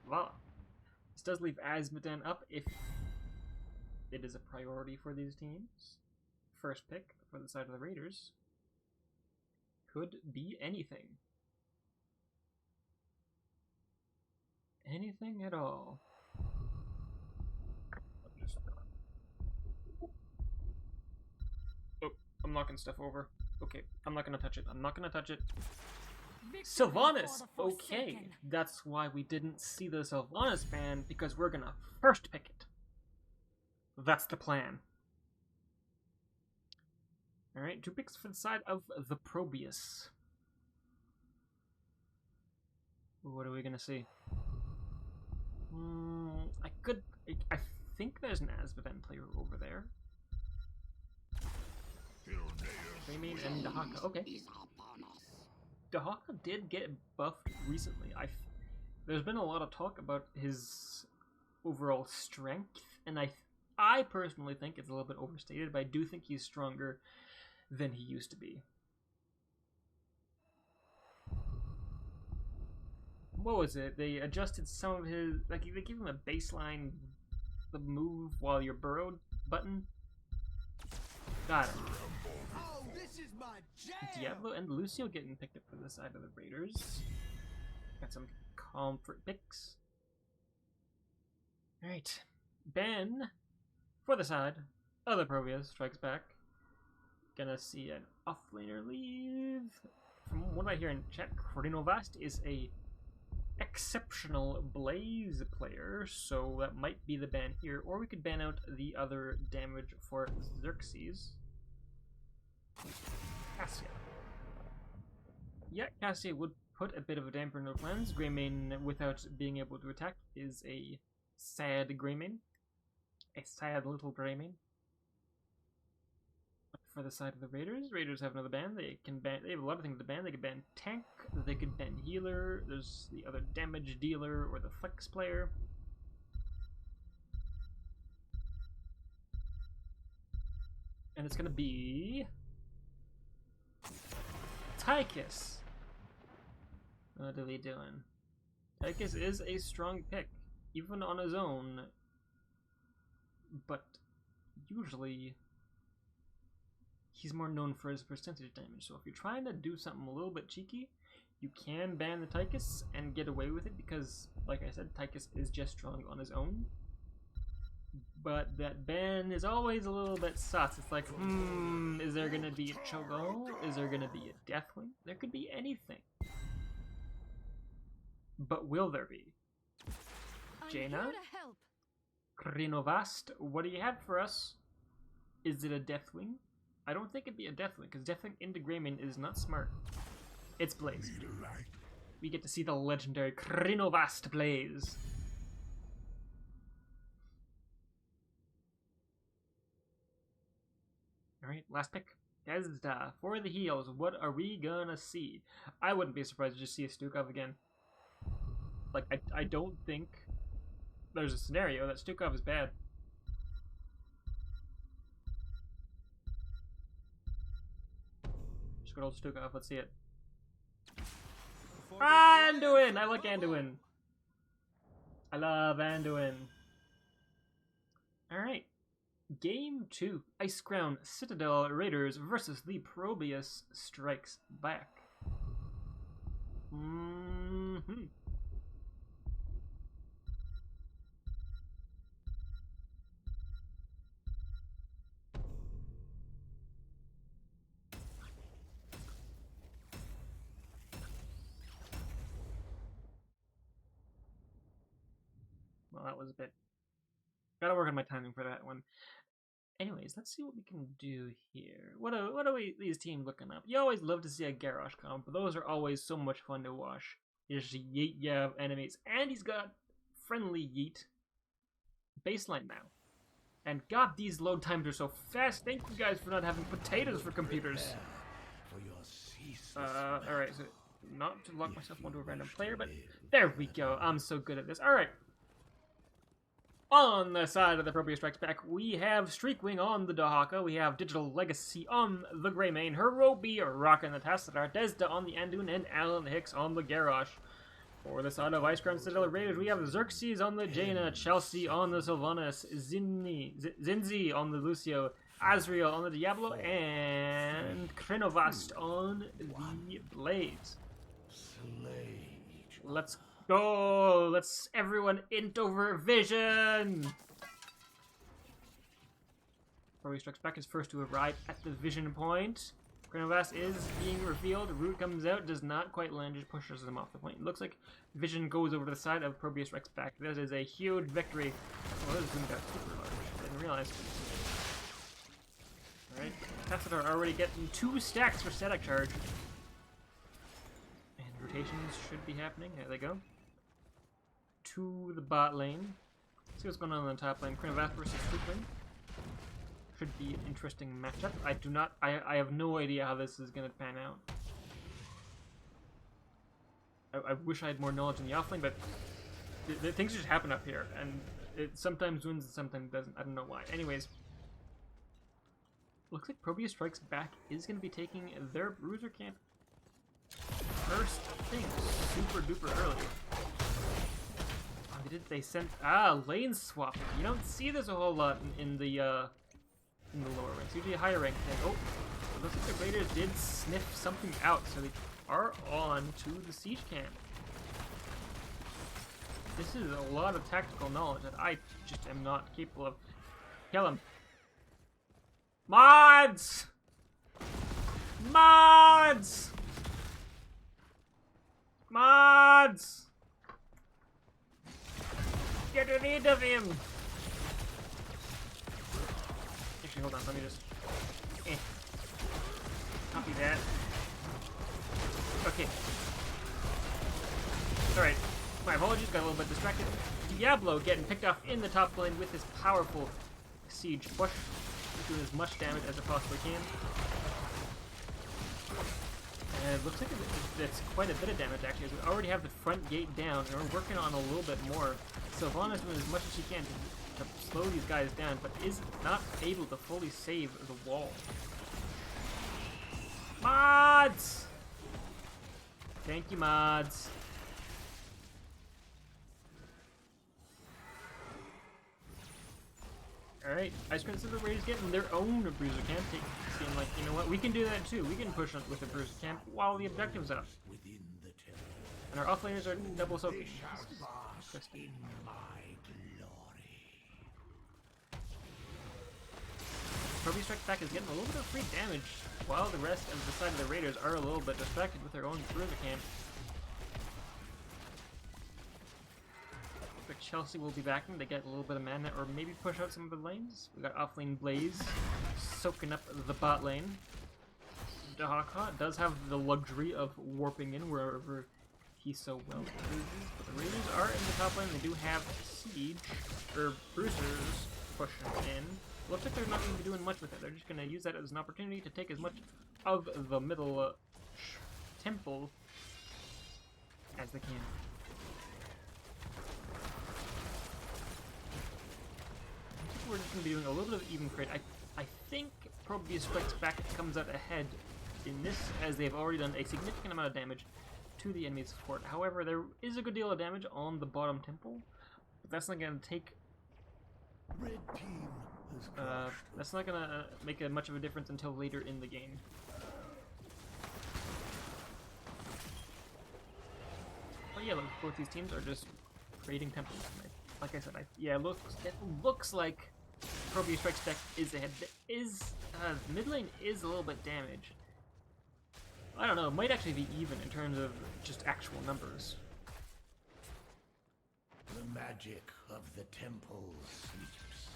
wow. This does leave Asmodan up if it is a priority for these teams. First pick for the side of the Raiders could be anything. Anything at all. Oh, I'm knocking stuff over. Okay, I'm not gonna touch it. Sylvanas! Okay, that's why we didn't see the Sylvanas ban, because we're gonna first pick it. That's the plan. Alright, 2 picks for the side of the ProBUs. What are we gonna see? I think there's an Asmodan player over there. Raymane and Dahaka. Okay. Dahaka did get buffed recently. There's been a lot of talk about his overall strength, and I personally think it's a little bit overstated, but I do think he's stronger than he used to be. What was it? They adjusted some of his, like, they gave him a baseline, the move while you're burrowed button. Got him. Oh, this is my jam. Diablo and Lucio getting picked up for the side of the Raiders. Got some comfort picks. Alright. Ben, for the side of the ProBUs, strikes back. Gonna see an offlaner leave. From what I hear in chat, Krinovast is a exceptional Blaze player, so that might be the ban here. Or we could ban out the other damage for Xerxes. Cassia. Yeah, Cassia would put a bit of a damper in their plans. Greymane, without being able to attack, is a sad Greymane. A sad little Greymane. For the side of the Raiders have another ban. They have a lot of things to ban. They could ban tank, they could ban healer, there's the other damage dealer or the flex player. And it's gonna be Tychus. What are we doing? Tychus is a strong pick, even on his own, but usually he's more known for his percentage damage. So if you're trying to do something a little bit cheeky, you can ban the Tychus and get away with it because, like I said, Tychus is just strong on his own. But that ban is always a little bit sus. It's like, is there going to be a Cho'Gall? Is there going to be a Deathwing? There could be anything. But will there be? Jaina? Krinovast, what do you have for us? Is it a Deathwing? I don't think it'd be a Deathwing, because Deathwing into Greymane is not smart. It's Blaze. We get to see the legendary Krinovast Blaze. Alright, last pick. Desda, for the heals, what are we gonna see? I wouldn't be surprised to just see a Stukov again. Like, I don't think there's a scenario that Stukov is bad. Just good old Stukov, let's see it. Anduin! I like Anduin. I love Anduin. Alright. Game 2. Icecrown Citadel Raiders versus the ProBUs Strikes Back. Well, that was a bit... Gotta work on my timing for that one. Anyways, let's see what we can do here. What are these teams looking up? You always love to see a Garrosh comp, but those are always so much fun to watch. You just yeet yeah enemies, and he's got friendly yeet baseline now. And God, these load times are so fast. Thank you guys for not having potatoes for computers. Alright, so not to lock myself onto a random player, but there we go. I'm so good at this. Alright. On the side of the ProBUs Strikes Back, we have Streakwing on the Dahaka, we have Digital Legacy on the Greymane, Hirobi rocking the Tassadar, Desda on the Anduin, and Alan Hicks on the Garrosh. For the side of Icecrown Citadel Raiders, we have Xerxes on the Jaina, Chelsea on the Sylvanas, Zinzi on the Lucio, Azriel on the Diablo, and Krinovast on the Blaze. Let's go! Let's everyone int over Vision! ProBUs Strikes Back is first to arrive at the Vision point. Krinovast is being revealed. Root comes out, does not quite land, just pushes him off the point. It looks like Vision goes over to the side of ProBUs Strikes Back. This is a huge victory. Oh, this is going to be super large. I didn't realize. Alright, Tassadar already getting 2 stacks for static charge. And rotations should be happening. There they go. To the bot lane. Let's see what's going on the top lane. Krinovast versus Streakwing. Should be an interesting matchup. I have no idea how this is going to pan out. I wish I had more knowledge in the offlane, but things just happen up here, and It sometimes wins and sometimes doesn't. I don't know why. Anyways, looks like ProBUs Strikes Back is going to be taking their bruiser camp first thing, super duper early. Oh, they sent lane swap. You don't see this a whole lot in the lower ranks. Usually a higher rank thing. Oh, it looks like the Raiders did sniff something out, so they are on to the siege camp. This is a lot of tactical knowledge that I just am not capable of. Kill him. Mods! Mods! Mods! Get rid of him! Actually, hold on, let me just... Copy that. Okay. Alright. My apologies, got a little bit distracted. Diablo getting picked off in the top lane with his powerful siege push. Doing as much damage as it possibly can. And it looks like it's quite a bit of damage actually, as we already have the front gate down, and we're working on a little bit more. Sylvana's doing as much as she can to slow these guys down, but is not able to fully save the wall. Mods! Thank you, mods. Alright, Icecrown Citadel Raiders getting their own bruiser camp, seeing like, you know what, we can do that too. We can push on with the bruiser camp while the objective's up. And our offlaners are double soaking. ProBUs Strikes Back is getting a little bit of free damage, while the rest of the side of the Raiders are a little bit distracted with their own bruiser camp. But Chelsea will be backing. They get a little bit of mana, or maybe push out some of the lanes. We got offlane Blaze soaking up the bot lane. Dahaka does have the luxury of warping in wherever he so well chooses. But the Raiders are in the top lane. They do have siege, or bruisers pushing in. Looks like they're not going to be doing much with it. They're just going to use that as an opportunity to take as much of the middle temple as they can. We're just going to be doing a little bit of even crit. I think ProBUs Strikes Back comes out ahead in this, as they've already done a significant amount of damage to the enemy's fort. However, there is a good deal of damage on the bottom temple, but that's not going to take... that's not going to make much of a difference until later in the game. But yeah, look, both these teams are just creating temples. Like I said, it looks like ProBUs Strikes Back is ahead. Mid lane is a little bit damaged. I don't know, it might actually be even in terms of just actual numbers. The magic of the temple sleeps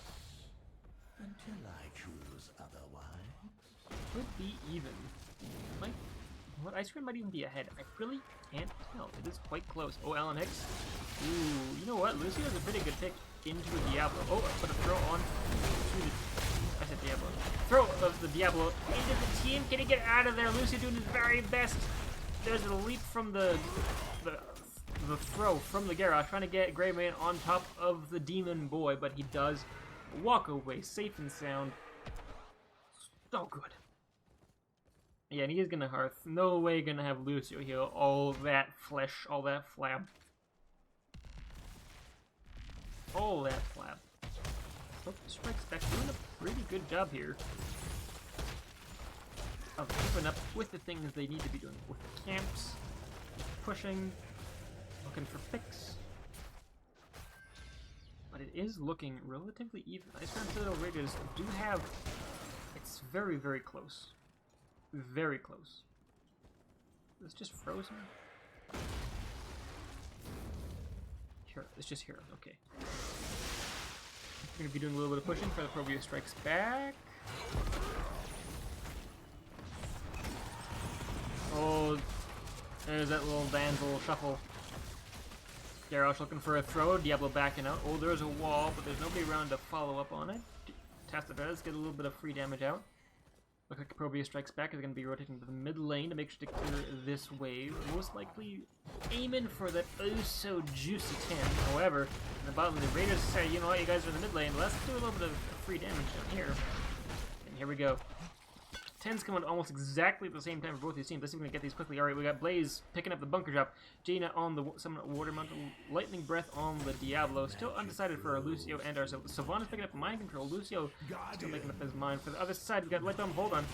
until I choose otherwise. Could be even. What, Icecrown might even be ahead. I really can't tell. It is quite close. Oh, Alan Hicks. Ooh, you know what? Lucio is a pretty good pick into a Diablo. Oh, I put a throw on to the... I said Diablo. Throw of the Diablo into the team. Can he get out of there? Lucio doing his very best. There's a leap from the throw from the Garrosh, trying to get Greymane on top of the Demon Boy, but he does walk away safe and sound. So good. Yeah, and he is gonna Hearth. No way gonna have Lucio heal all that flesh, all that flab. All that flab. ProBUs Strikes Back doing a pretty good job here of keeping up with the things they need to be doing. With the camps, pushing, looking for picks. But it is looking relatively even. Icecrown Citadel Raiders do have... It's very, very close. Very close. It's just frozen. Here, it's just heroes. Okay. We're gonna be doing a little bit of pushing for the ProBUs Strikes Back. Oh, there's that little damsel shuffle. Garrosh looking for a throw. Diablo backing out. Oh, there's a wall, but there's nobody around to follow up on it. Tasta does get a little bit of free damage out. Looks like ProBUs Strikes Back is going to be rotating to the mid lane to make sure to clear this wave. Most likely aiming for that oh-so-juicy 10. However, in the bottom, the Raiders say, you know what, you guys are in the mid lane, let's do a little bit of free damage down here. And here we go. 10's coming almost exactly at the same time for both these teams. Let's see if we can get these quickly. Alright, we got Blaze picking up the bunker drop. Jaina on the Summon Water Mountain. Lightning Breath on the Diablo. Still undecided for our Lucio and our Sylvanas picking up Mind Control. Lucio still making up his mind. For the other side, we got Light Bomb. Hold on.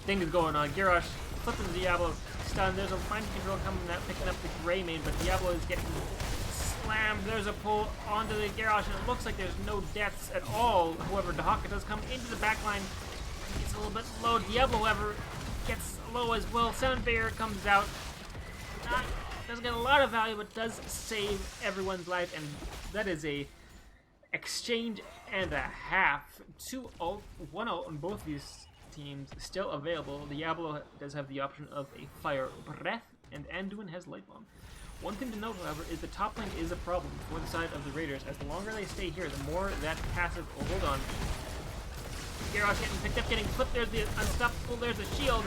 Thing is going on. Garrosh flipping the Diablo. Stun. There's a Mind Control coming out, picking up the Greymane, but Diablo is getting slammed. There's a pull onto the Garrosh, and it looks like there's no deaths at all. However, Dahaka does come into the backline. It's a little bit low. Diablo, however, gets low as well. Sound Barrier comes out. Doesn't get a lot of value, but does save everyone's life, and that is a exchange and a half. 2 ult, 1 ult on both these teams still available. Diablo does have the option of a Fire Breath, and Anduin has Light Bomb. One thing to note, however, is the top lane is a problem for the side of the Raiders. As the longer they stay here, the more that passive will hold on. Garrosh getting picked up, getting flipped. There's the Unstoppable, there's the shield.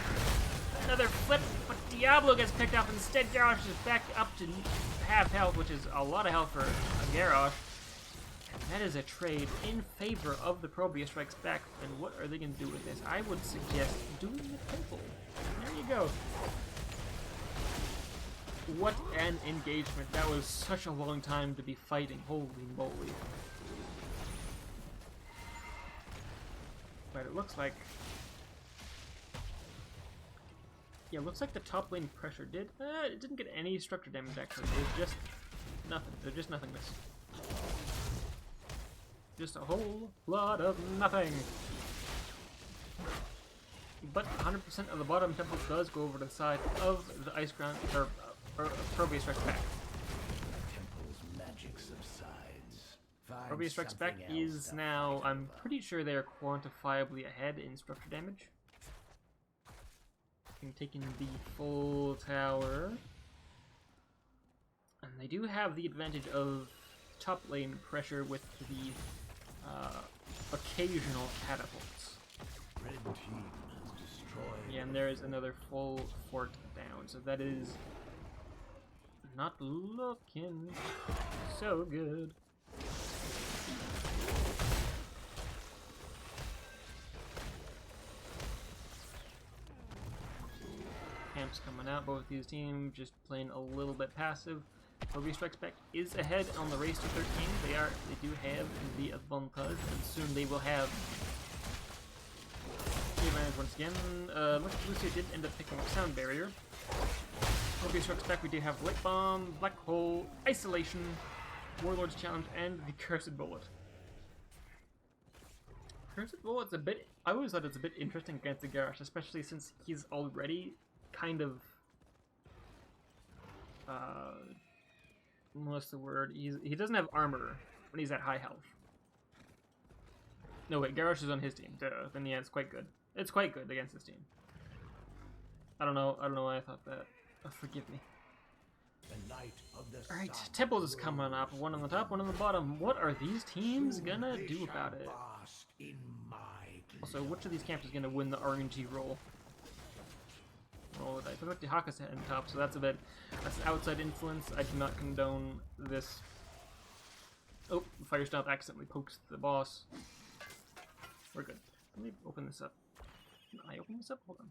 Another flip, but Diablo gets picked up. Instead, Garrosh is back up to half health, which is a lot of health for Garrosh. And that is a trade in favor of the ProBUs Strikes Back. And what are they going to do with this? I would suggest doing the temple. There you go. What an engagement. That was such a long time to be fighting. Holy moly. But it looks like... yeah, it looks like the top lane pressure did... it didn't get any structure damage, actually. It was just nothing. There's just nothingness. Just a whole lot of nothing. But 100% of the bottom temple does go over to the side of the Icecrown, or ProBUs Strikes Back. ProBUs Strikes Back is now, I'm pretty sure they are quantifiably ahead in structure damage. I'm taking the full tower. And they do have the advantage of top lane pressure with the occasional catapults. Red team has destroyed. Yeah, and there is another full fort down, so that is not looking so good. Camps coming out, both these teams just playing a little bit passive. ProBUs Strikes Back is ahead on the race to 13. They do have the advantage, and soon they will have the advantage once again. Looks like Lucio did end up picking up Sound Barrier. ProBUs Strikes Back, we do have Light Bomb, Black Hole, Isolation, Warlord's Challenge, and the Cursed Bullet. Cursed Bullet's a bit... I always thought it's a bit interesting against the Garrosh, especially since he's already kind of... what's the word? He doesn't have armor when he's at high health. No, wait, Garrosh is on his team. Duh. Then yeah, it's quite good. It's quite good against this team. I don't know why I thought that. Oh, forgive me. Alright, Temples is coming up. One on the top, one on the bottom. What are these teams gonna do about it? Also, which of these camps is gonna win the RNG roll? Roll the dice. I put Dahaka's head on top, so that's outside influence. I do not condone this. Oh, Fire Stomp accidentally pokes the boss. We're good. Let me open this up. Can I open this up? Hold on.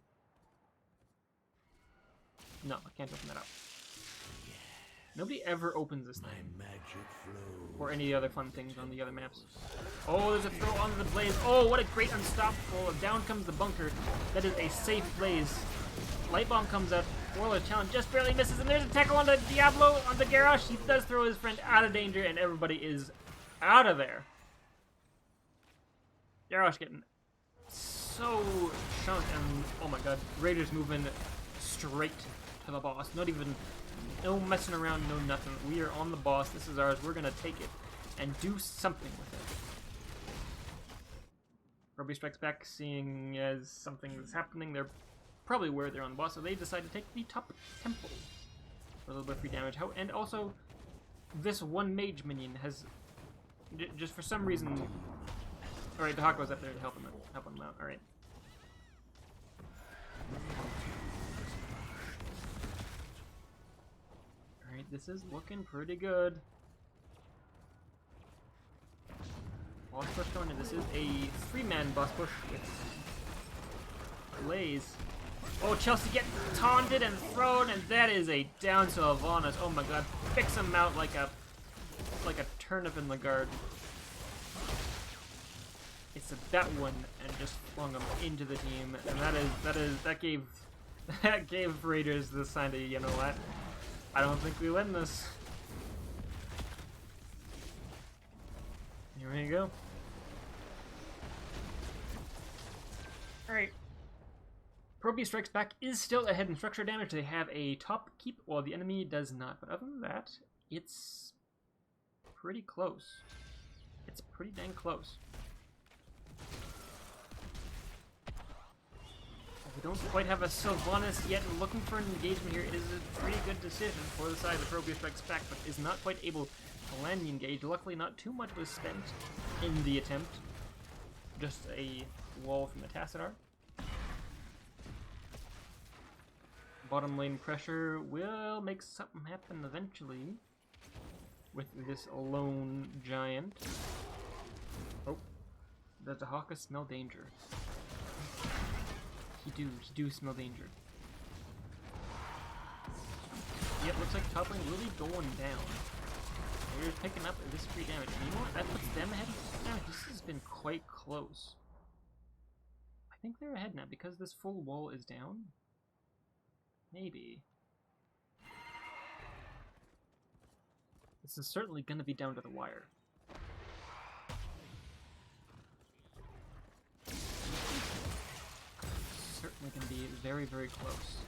No, I can't open that up. Nobody ever opens this thing. Or any other fun things on the other maps. Oh, there's a throw onto the Blaze. Oh, what a great unstoppable. Down comes the bunker. That is a safe Blaze. Light Bomb comes up. Warlord Challenge just barely misses. And there's a tackle on the Diablo, on the Garrosh. He does throw his friend out of danger, and everybody is out of there. Garrosh getting so chunked, and oh my god, Raiders moving straight to the boss. No messing around, no nothing. We are on the boss. This is ours. We're gonna take it and do something with it. ProBUs Strikes Back, seeing as something is happening, they're probably aware they're on the boss, so they decide to take the top temple for a little bit of free damage. And also, this one mage minion has just for some reason. All right, Dahaka was up there to help him out. All right. This is looking pretty good. Boss push going in. This is a 3-man boss push with Blaze. Oh, Chelsea get taunted and thrown, and that is a down to Alvanas. Oh my god, picks him out like a turnip in the garden. It's that one, and just flung him into the team, and that gave Raiders the sign to, you know what? I don't think we win this. Here we go. Alright. ProBUs Strikes Back is still ahead in structure damage. They have a top keep while the enemy does not. But other than that, it's pretty close. It's pretty dang close. We don't quite have a Sylvanas yet. Looking for an engagement here is a pretty good decision for the side of ProBUs Strikes Back, but is not quite able to land the engage. Luckily, not too much was spent in the attempt. Just a wall from the Citadel. Bottom lane pressure will make something happen eventually with this lone giant. Oh, does the Hawka smell danger? He do smell danger. Yep, looks like top lane really going down. They're picking up this free damage. And you know what? That puts them ahead. Now, this has been quite close. I think they're ahead now because this full wall is down. Maybe. This is certainly going to be down to the wire. Certainly going to be very, very close.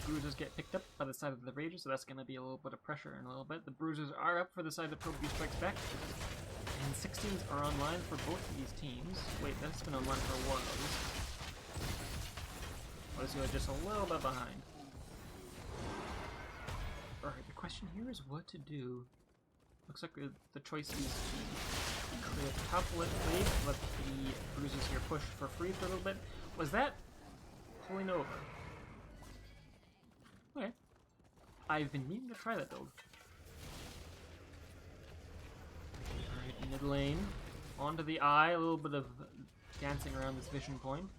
Bruisers get picked up by the side of the Raiders, so that's going to be a little bit of pressure in a little bit. The Bruisers are up for the side of ProBUs Strikes Back. And 16s are online for both of these teams. Wait, that's been online for one of these. Odyssey are just a little bit behind. Alright, the question here is what to do. Looks like the choice is to clear the top left wave, let the Bruisers here push for free for a little bit. Was that pulling over? Okay. I've been meaning to try that build. Alright, mid lane. Onto the eye, a little bit of dancing around this vision point.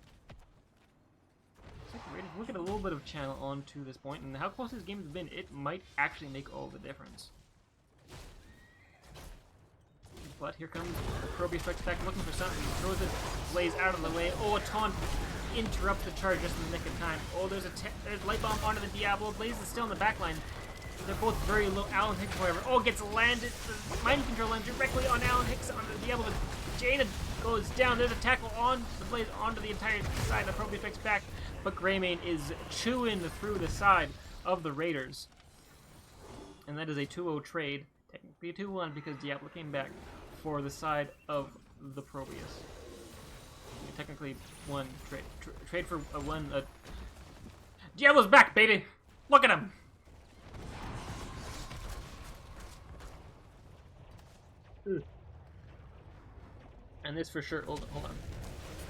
Look at a little bit of channel onto this point, and how close this game has been, it might actually make all the difference. But here comes the ProBUs Strikes Back looking for something. He throws it, Blaze out of the way. Oh, a taunt interrupts the charge just in the nick of time. Oh, there's Light Bomb onto the Diablo. Blaze is still in the back line. They're both very low. Alan Hicks, however, gets landed. The Mind Control lands directly on Alan Hicks on the Diablo. Jaina goes down. There's a tackle on the Blaze onto the entire side of ProBUs Strikes Back. But Greymane is chewing through the side of the Raiders. And that is a 2-0 trade. Technically a 2-1 because Diablo came back for the side of the ProBUs. Technically one trade. Trade for one. Diablo's back, baby! Look at him! And this for sure. Hold on.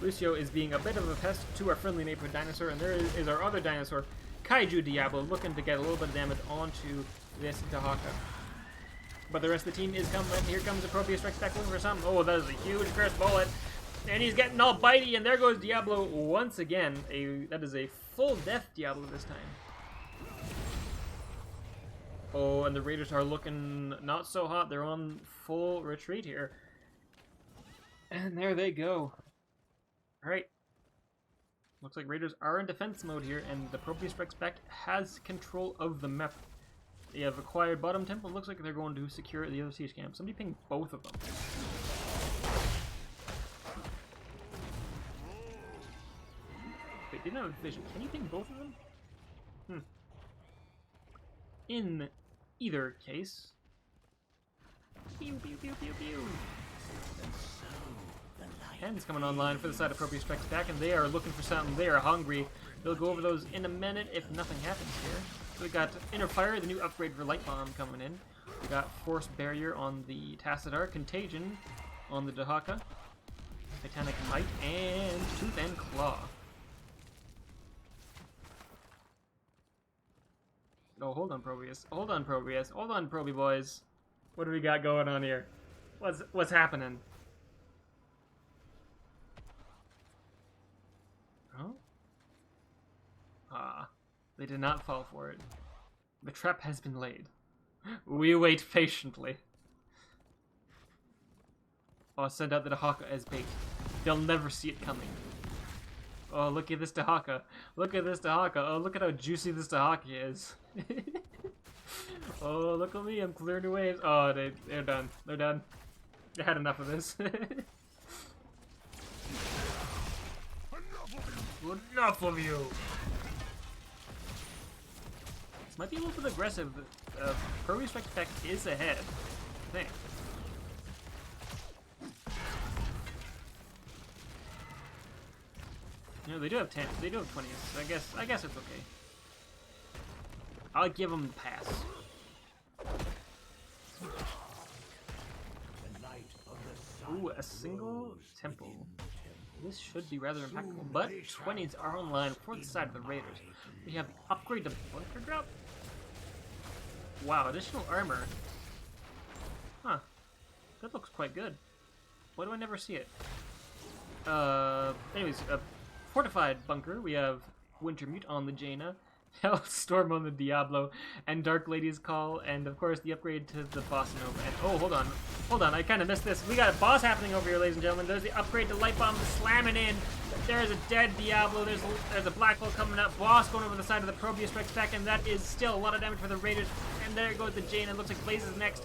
Lucio is being a bit of a pest to our friendly neighborhood dinosaur, and there is our other dinosaur, Kaiju Diablo, looking to get a little bit of damage onto this Dahaka. But the rest of the team is coming. Here comes the ProBUs Strikes Back looking for something. Oh, that is a huge first bullet. And he's getting all bitey, and there goes Diablo once again. That is a full death Diablo this time. Oh, and the Raiders are looking not so hot. They're on full retreat here. And there they go. Alright. Looks like Raiders are in defense mode here, and the ProBUs Strikes Back has control of the map. They have acquired bottom temple. Looks like they're going to secure the other siege camp. Somebody ping both of them. Wait, they didn't have a vision. Can you ping both of them? In either case. Pew pew pew pew pew. Hands coming online for the side of ProBUs Strikes Back, and they are looking for something. They are hungry. They'll go over those in a minute if nothing happens here. So we got Inner Fire, the new upgrade for Light Bomb coming in. We got Force Barrier on the Tassadar, Contagion on the Dahaka, Titanic Might, and Tooth and Claw. Oh, hold on, ProBUs. Hold on, ProBUs. Hold on, Proby boys. What do we got going on here? What's happening? Oh? Ah, they did not fall for it. The trap has been laid. We wait patiently. I'll send out the Dahaka as bait. They'll never see it coming. Oh, look at this Dahaka. Look at this Dahaka. Oh, look at how juicy this Dahaka is. Oh, look at me. I'm clearing the waves. Oh, they're done. They're done. They had enough of this. Enough of you! This might be a little bit aggressive. ProBUs Strike Back is ahead, I think. You know, they do have 10. They do have 20. So I guess it's okay. I'll give them a pass. Ooh, a single temple. This should be rather impactful, but 20s are online for the side of the Raiders. We have the upgrade to bunker drop. Wow, additional armor. Huh. That looks quite good. Why do I never see it? Anyways, fortified bunker. We have Winter Mute on the Jaina, Hellstorm on the Diablo, and Dark Lady's Call, and of course the upgrade to the Bossa Nova. And oh, hold on, I kind of missed this. We got a boss happening over here, ladies and gentlemen. There's the upgrade to Light Bomb slamming in. There's a dead Diablo. There's a Black Hole coming up. Boss going over the side of the ProBUs Strikes Back, and that is still a lot of damage for the Raiders. And there goes the Jaina. It looks like Blaze is next.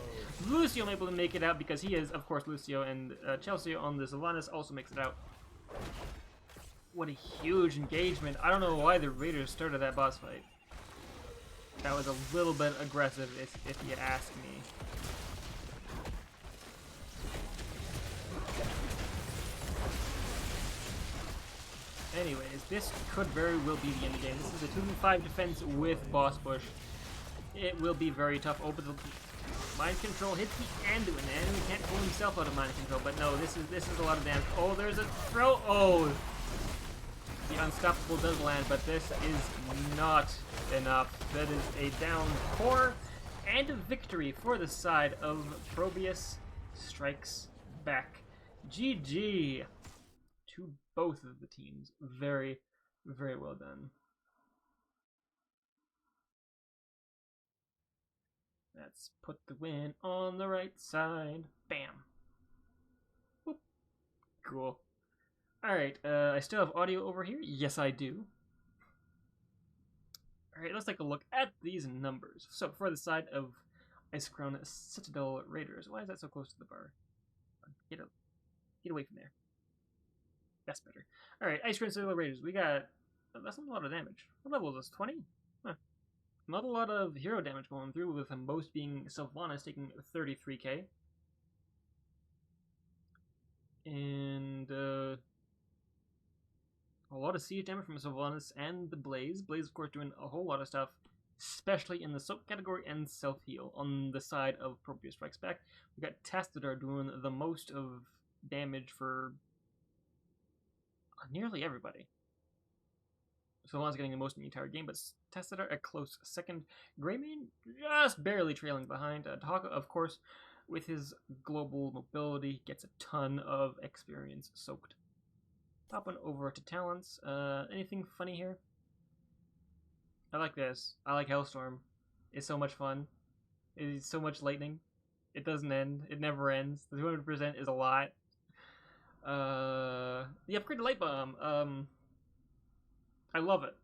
Lucio able to make it out because he is, of course, Lucio, and Chelsea on the Sylvanas also makes it out. What a huge engagement. I don't know why the Raiders started that boss fight. That was a little bit aggressive, if you ask me. Anyways, this could very well be the end of the game. This is a 2v5 defense with Boss Push. It will be very tough. Oh, but the mind control hits the end, and the enemy can't pull himself out of mind control. But no, this is a lot of damage. Oh, there's a throw. Oh, the unstoppable does land, but this is not enough. That is a down core and a victory for the side of ProBUs Strikes Back. GG to both of the teams. Very, very well done. Let's put the win on the right side. Bam. Boop. Cool. Alright, I still have audio over here. Yes, I do. Alright, let's take a look at these numbers. So, for the side of Icecrown Citadel Raiders. Why is that so close to the bar? Get away from there. That's better. Alright, Icecrown Citadel Raiders. We got... That's not a lot of damage. What level is this? 20? Huh. Not a lot of hero damage going through, with most being Sylvanas taking 33k. And, a lot of siege damage from Sylvanas and the Blaze. Blaze, of course, doing a whole lot of stuff, especially in the soak category and self-heal. On the side of ProBUs Strikes Back, we got Citadel doing the most of damage for nearly everybody. Sylvanas getting the most in the entire game, but Citadel a close second. Greymane just barely trailing behind. Dahaka, of course, with his global mobility, gets a ton of experience soaked. Popping over to talents. Anything funny here? I like this. I like Hellstorm. It's so much fun. It's so much lightning. It doesn't end. It never ends. The 200% is a lot. The upgrade to Light Bomb. I love it.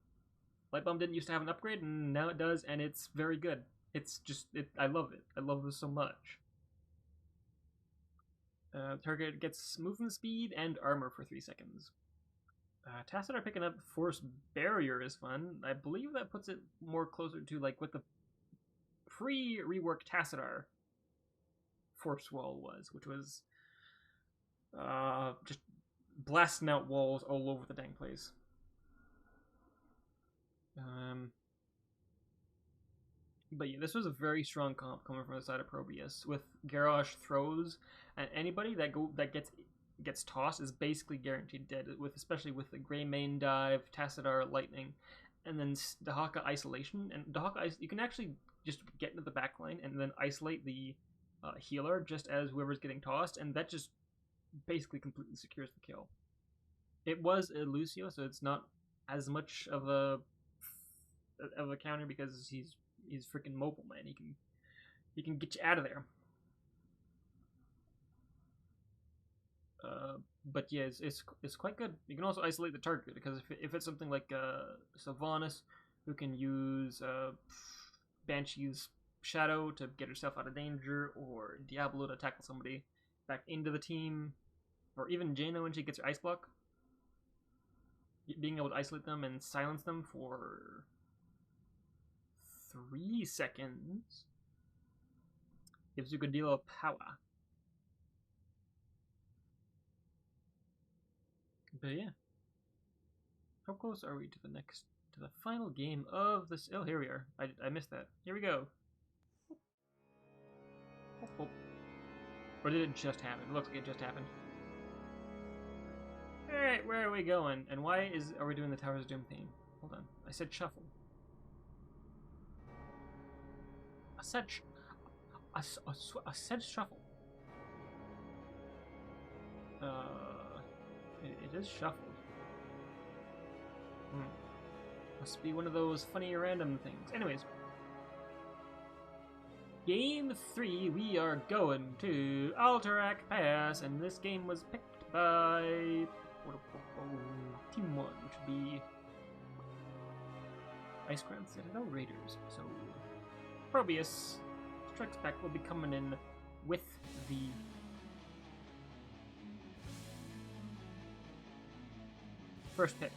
Light Bomb didn't used to have an upgrade, and now it does, and it's very good. It's just, I love it. I love this so much. Target gets movement speed and armor for 3 seconds. Tassadar picking up Force Barrier is fun. I believe that puts it more closer to like what the pre-rework Tassadar Force Wall was, which was just blasting out walls all over the dang place. But yeah, this was a very strong comp coming from the side of ProBUs with Garrosh throws, and anybody that gets tossed is basically guaranteed dead. Especially with the Greymane dive, Tassadar lightning, and then Dahaka isolation. And Dahaka, you can actually just get into the back line and then isolate the healer just as whoever's getting tossed, and that just basically completely secures the kill. It was a Lucio, so it's not as much of a counter because he's freaking mobile, man. He can get you out of there. But yeah, it's quite good. You can also isolate the target because if it's something like Sylvanas, who can use Banshee's Shadow to get herself out of danger, or Diablo to tackle somebody back into the team, or even Jaina when she gets her Ice Block, being able to isolate them and silence them for 3 seconds gives you a good deal of power. But yeah, how close are we to the final game of this? Oh, here we are. I missed that. Here we go. Oh. Or did it just happen? It looks like it just happened. Alright, where are we going? And why are we doing the Towers of Doom theme? Hold on. I said shuffle. I said shuffle. It is shuffled. Must be one of those funny random things. Anyways. Game 3, we are going to Alterac Pass, and this game was picked by Team 1, which would be Icecrown Citadel Raiders. So, ProBUs Strikes Back will be coming in with the first pick.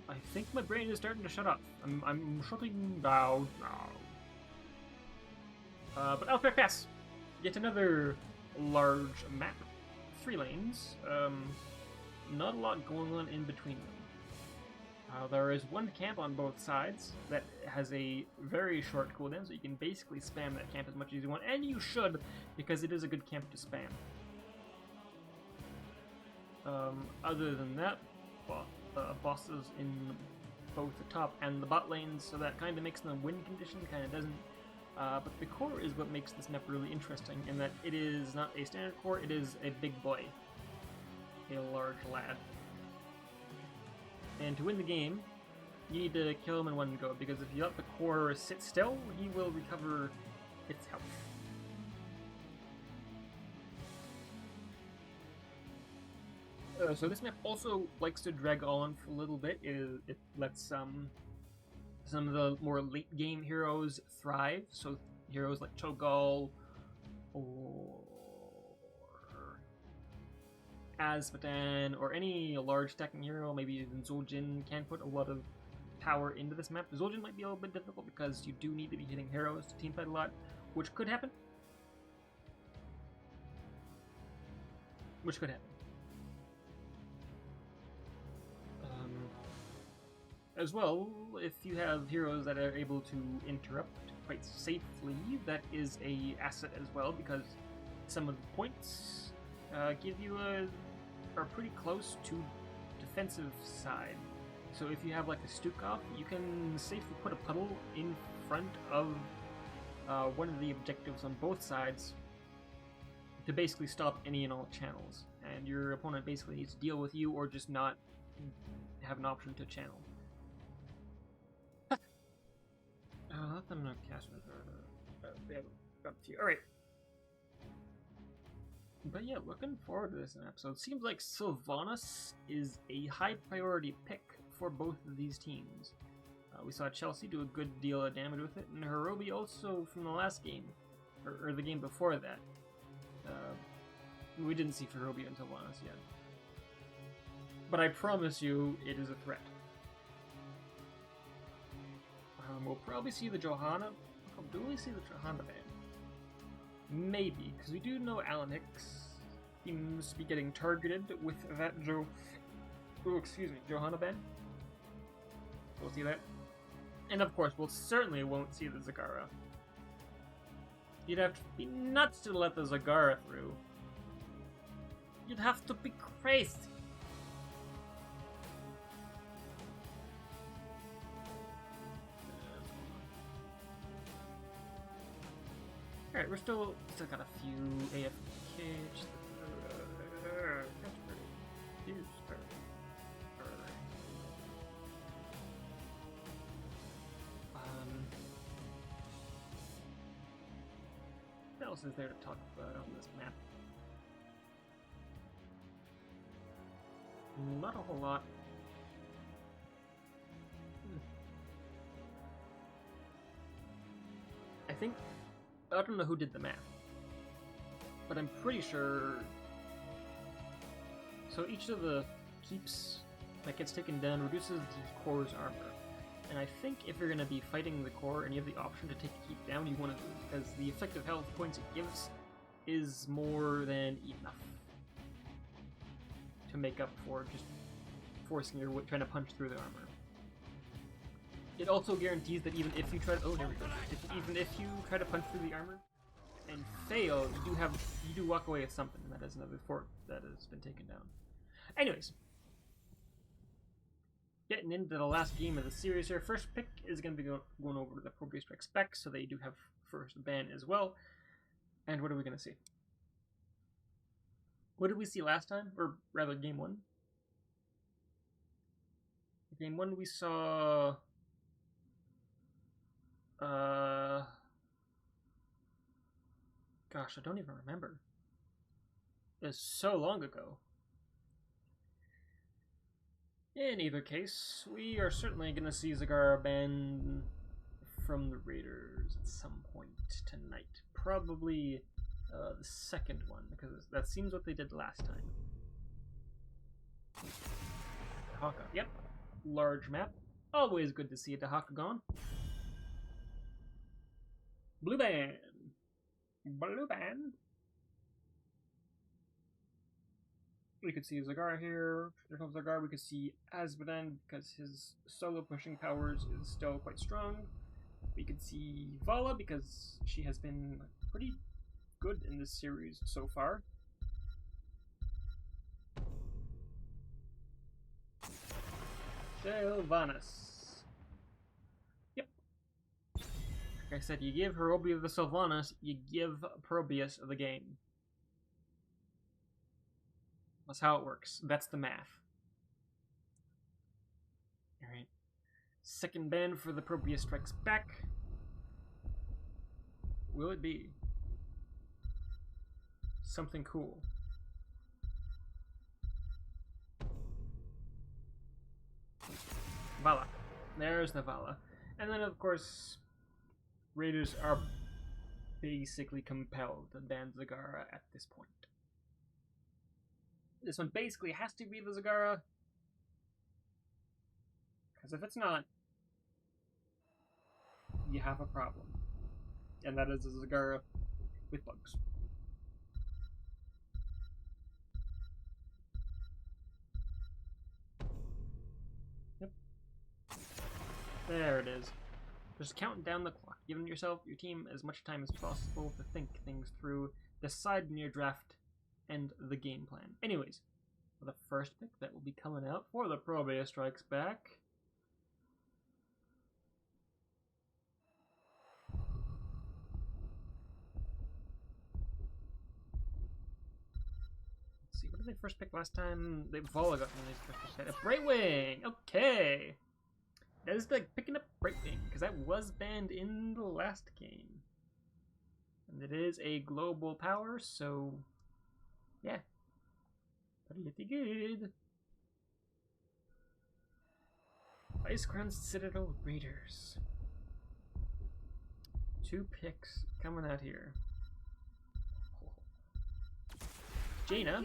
I think my brain is starting to shut up. I'm shutting down now. But Alterac Pass, yet another large map, 3 lanes. Not a lot going on in between them. There is one camp on both sides that has a very short cooldown, so you can basically spam that camp as much as you want, and you should, because it is a good camp to spam. Other than that, bosses in both the top and the bot lanes, so that kind of makes them win condition, kind of doesn't. But the core is what makes this map really interesting, in that it is not a standard core, it is a big boy. A large lad. And to win the game, you need to kill him in one go, because if you let the core sit still, he will recover its health. So this map also likes to drag on for a little bit. It lets some of the more late game heroes thrive. So heroes like Cho'Gall or Azmodan or any large stacking hero, maybe even Zul'jin, can put a lot of power into this map. Zul'jin might be a little bit difficult because you do need to be hitting heroes to teamfight a lot, which could happen. As well, if you have heroes that are able to interrupt quite safely, that is a asset as well, because some of the points give you are pretty close to defensive side. So if you have like a Stukov, you can safely put a puddle in front of one of the objectives on both sides to basically stop any and all channels, and your opponent basically needs to deal with you or just not have an option to channel. Let them not cast Alright. But yeah, looking forward to this episode. Seems like Sylvanas is a high priority pick for both of these teams. We saw Chelsea do a good deal of damage with it, and Hirobi also from the last game, or the game before that. We didn't see Hirobi and Sylvanas yet. But I promise you, it is a threat. We'll probably see the Johanna. Do we see the Johanna ban? Maybe, because we do know Alan Hicks seems to be getting targeted with that Johanna ban. We'll see that. And of course, we'll certainly won't see the Zagara. You'd have to be nuts to let the Zagara through. You'd have to be crazy. Alright, we're still got a few AFK. What else is there to talk about on this map? Not a whole lot. I don't know who did the math, but I'm pretty sure. So each of the keeps that gets taken down reduces the core's armor. And I think if you're going to be fighting the core and you have the option to take a keep down, you want to, because the effective health points it gives is more than enough to make up for just forcing your trying to punch through the armor. It also guarantees that even if you try to even if you try to punch through the armor and fail, you do walk away with something. And that is another fort that has been taken down. Anyways, getting into the last game of the series here. First pick is going to be going over to the ProBUs spec, so they do have first ban as well. And what are we going to see? What did we see last time? Or rather, game one? Game one we saw... Gosh, I don't even remember. It was so long ago. In either case, we are certainly going to see Zagara banned from the Raiders at some point tonight. Probably the second one, because that seems what they did last time. Dahaka, yep. Large map. Always good to see a Dahaka gone. Blue band. Blue band. We could see Zagara here. There comes Zagara. We could see Azmodan because his solo pushing powers is still quite strong. We could see Vala because she has been pretty good in this series so far. Sylvanas. Yep. Like I said, you give Herobia the Sylvanas, you give ProBUs the game. That's how it works. That's the math. Alright. Second ban for the ProBUs Strikes Back. Will it be something cool? Vala. There's the Vala. And then, of course, Raiders are basically compelled to ban Zagara at this point. This one basically has to be the Zagara, because if it's not, you have a problem. And that is a Zagara with bugs. Yep. There it is. Just counting down the clock, giving yourself, your team, as much time as possible to think things through, decide in your draft, and the game plan. Anyways, for the first pick that will be coming out for the ProBUs Strikes Back. Let's see, what did they first pick last time? They Vala got when they first picked a Brightwing! Okay! That is like picking up Brightwing, because that was banned in the last game. And it is a global power, so yeah. Pretty good. Icecrown Citadel Raiders. 2 picks coming out here. Jaina.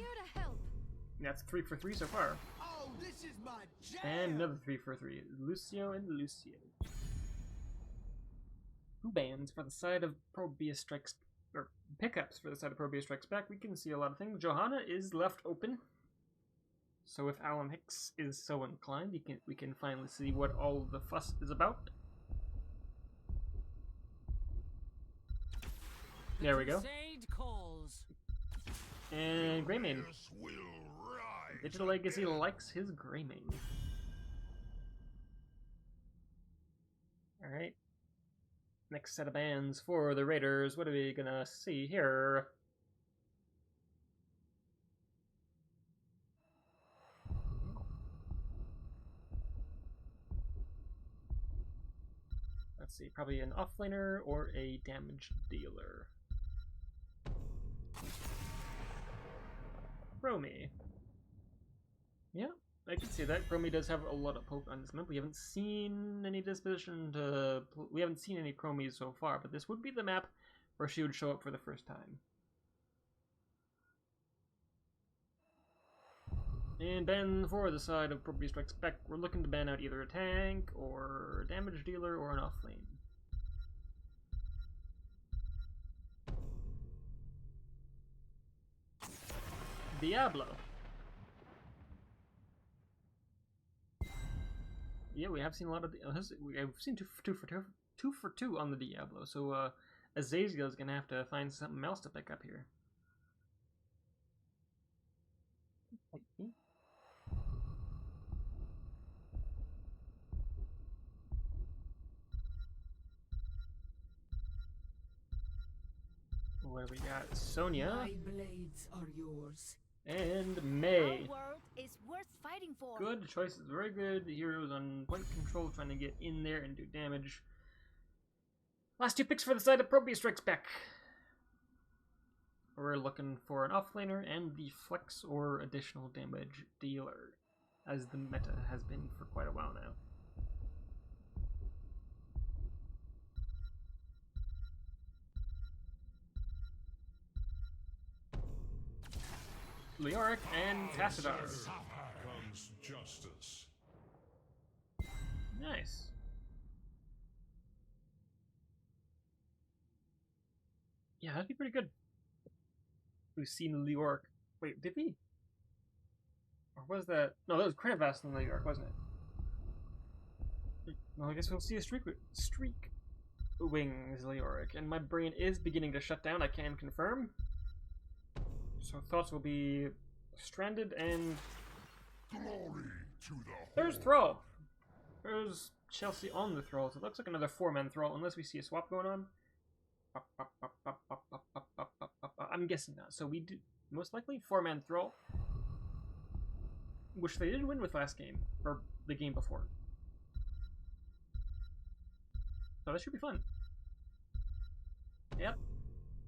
That's 3 for 3 so far. Oh, this is my jam. And another 3 for 3. Lucio and Lucio. 2 bans for the side of ProBUs Strikes, or pickups for the side of ProBUs Strikes Back. We can see a lot of things. Johanna is left open. So if Alan Hicks is so inclined, we can finally see what all the fuss is about. There we go. And Greymane. Digital Legacy likes his Greymane. Alright. Next set of bans for the Raiders. What are we gonna see here? Let's see, probably an offlaner or a damage dealer. Chromie. Yeah, I can see that. Chromie does have a lot of poke on this map. We haven't seen any disposition to... We haven't seen any Chromies so far, but this would be the map where she would show up for the first time. And ban for the side of ProBUs Strikes Back. We're looking to ban out either a tank, or a damage dealer, or an offlane. Diablo. Yeah, we have seen a lot of... I've seen two for two on the Diablo, so Azazel is going to have to find something else to pick up here. Where we got Sonya. My blades are yours. And May. Our world is worth fighting for. Good choices, very good. The heroes on point control, trying to get in there and do damage. Last two picks for the side of ProBUs Strikes Back. We're looking for an offlaner and the flex or additional damage dealer, as the meta has been for quite a while now. Leoric and Tassadar. Comes justice. Nice. Yeah, that'd be pretty good. We've seen Leoric. Wait, did we? Or was that? No, that was Crenavast in Leoric, wasn't it? Well, I guess we'll see a streak wings Leoric, and my brain is beginning to shut down. I can confirm. So thoughts will be stranded and Glory to the there's Thrall. There's Chelsea on the Thrall. So it looks like another 4-man Thrall, unless we see a swap going on. I'm guessing not. So we do most likely 4-man Thrall, which they did win with last game or the game before. So that should be fun. Yep.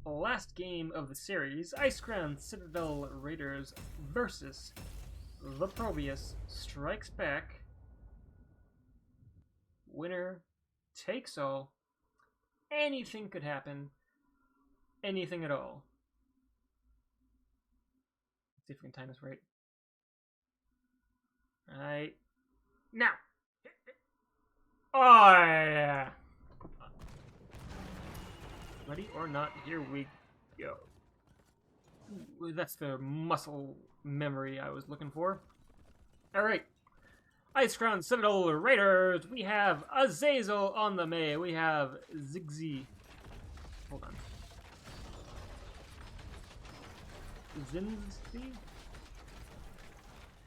Last game of the series, Icecrown Citadel Raiders versus the ProBUs Strikes Back. Winner takes all. Anything could happen. Anything at all. Let's see if we can time this right. Alright. Now! Oh, yeah! Ready or not, here we go. Ooh, that's the muscle memory I was looking for. Alright. Icecrown Citadel Raiders. We have Azazel on the May. We have Zigzy. Hold on.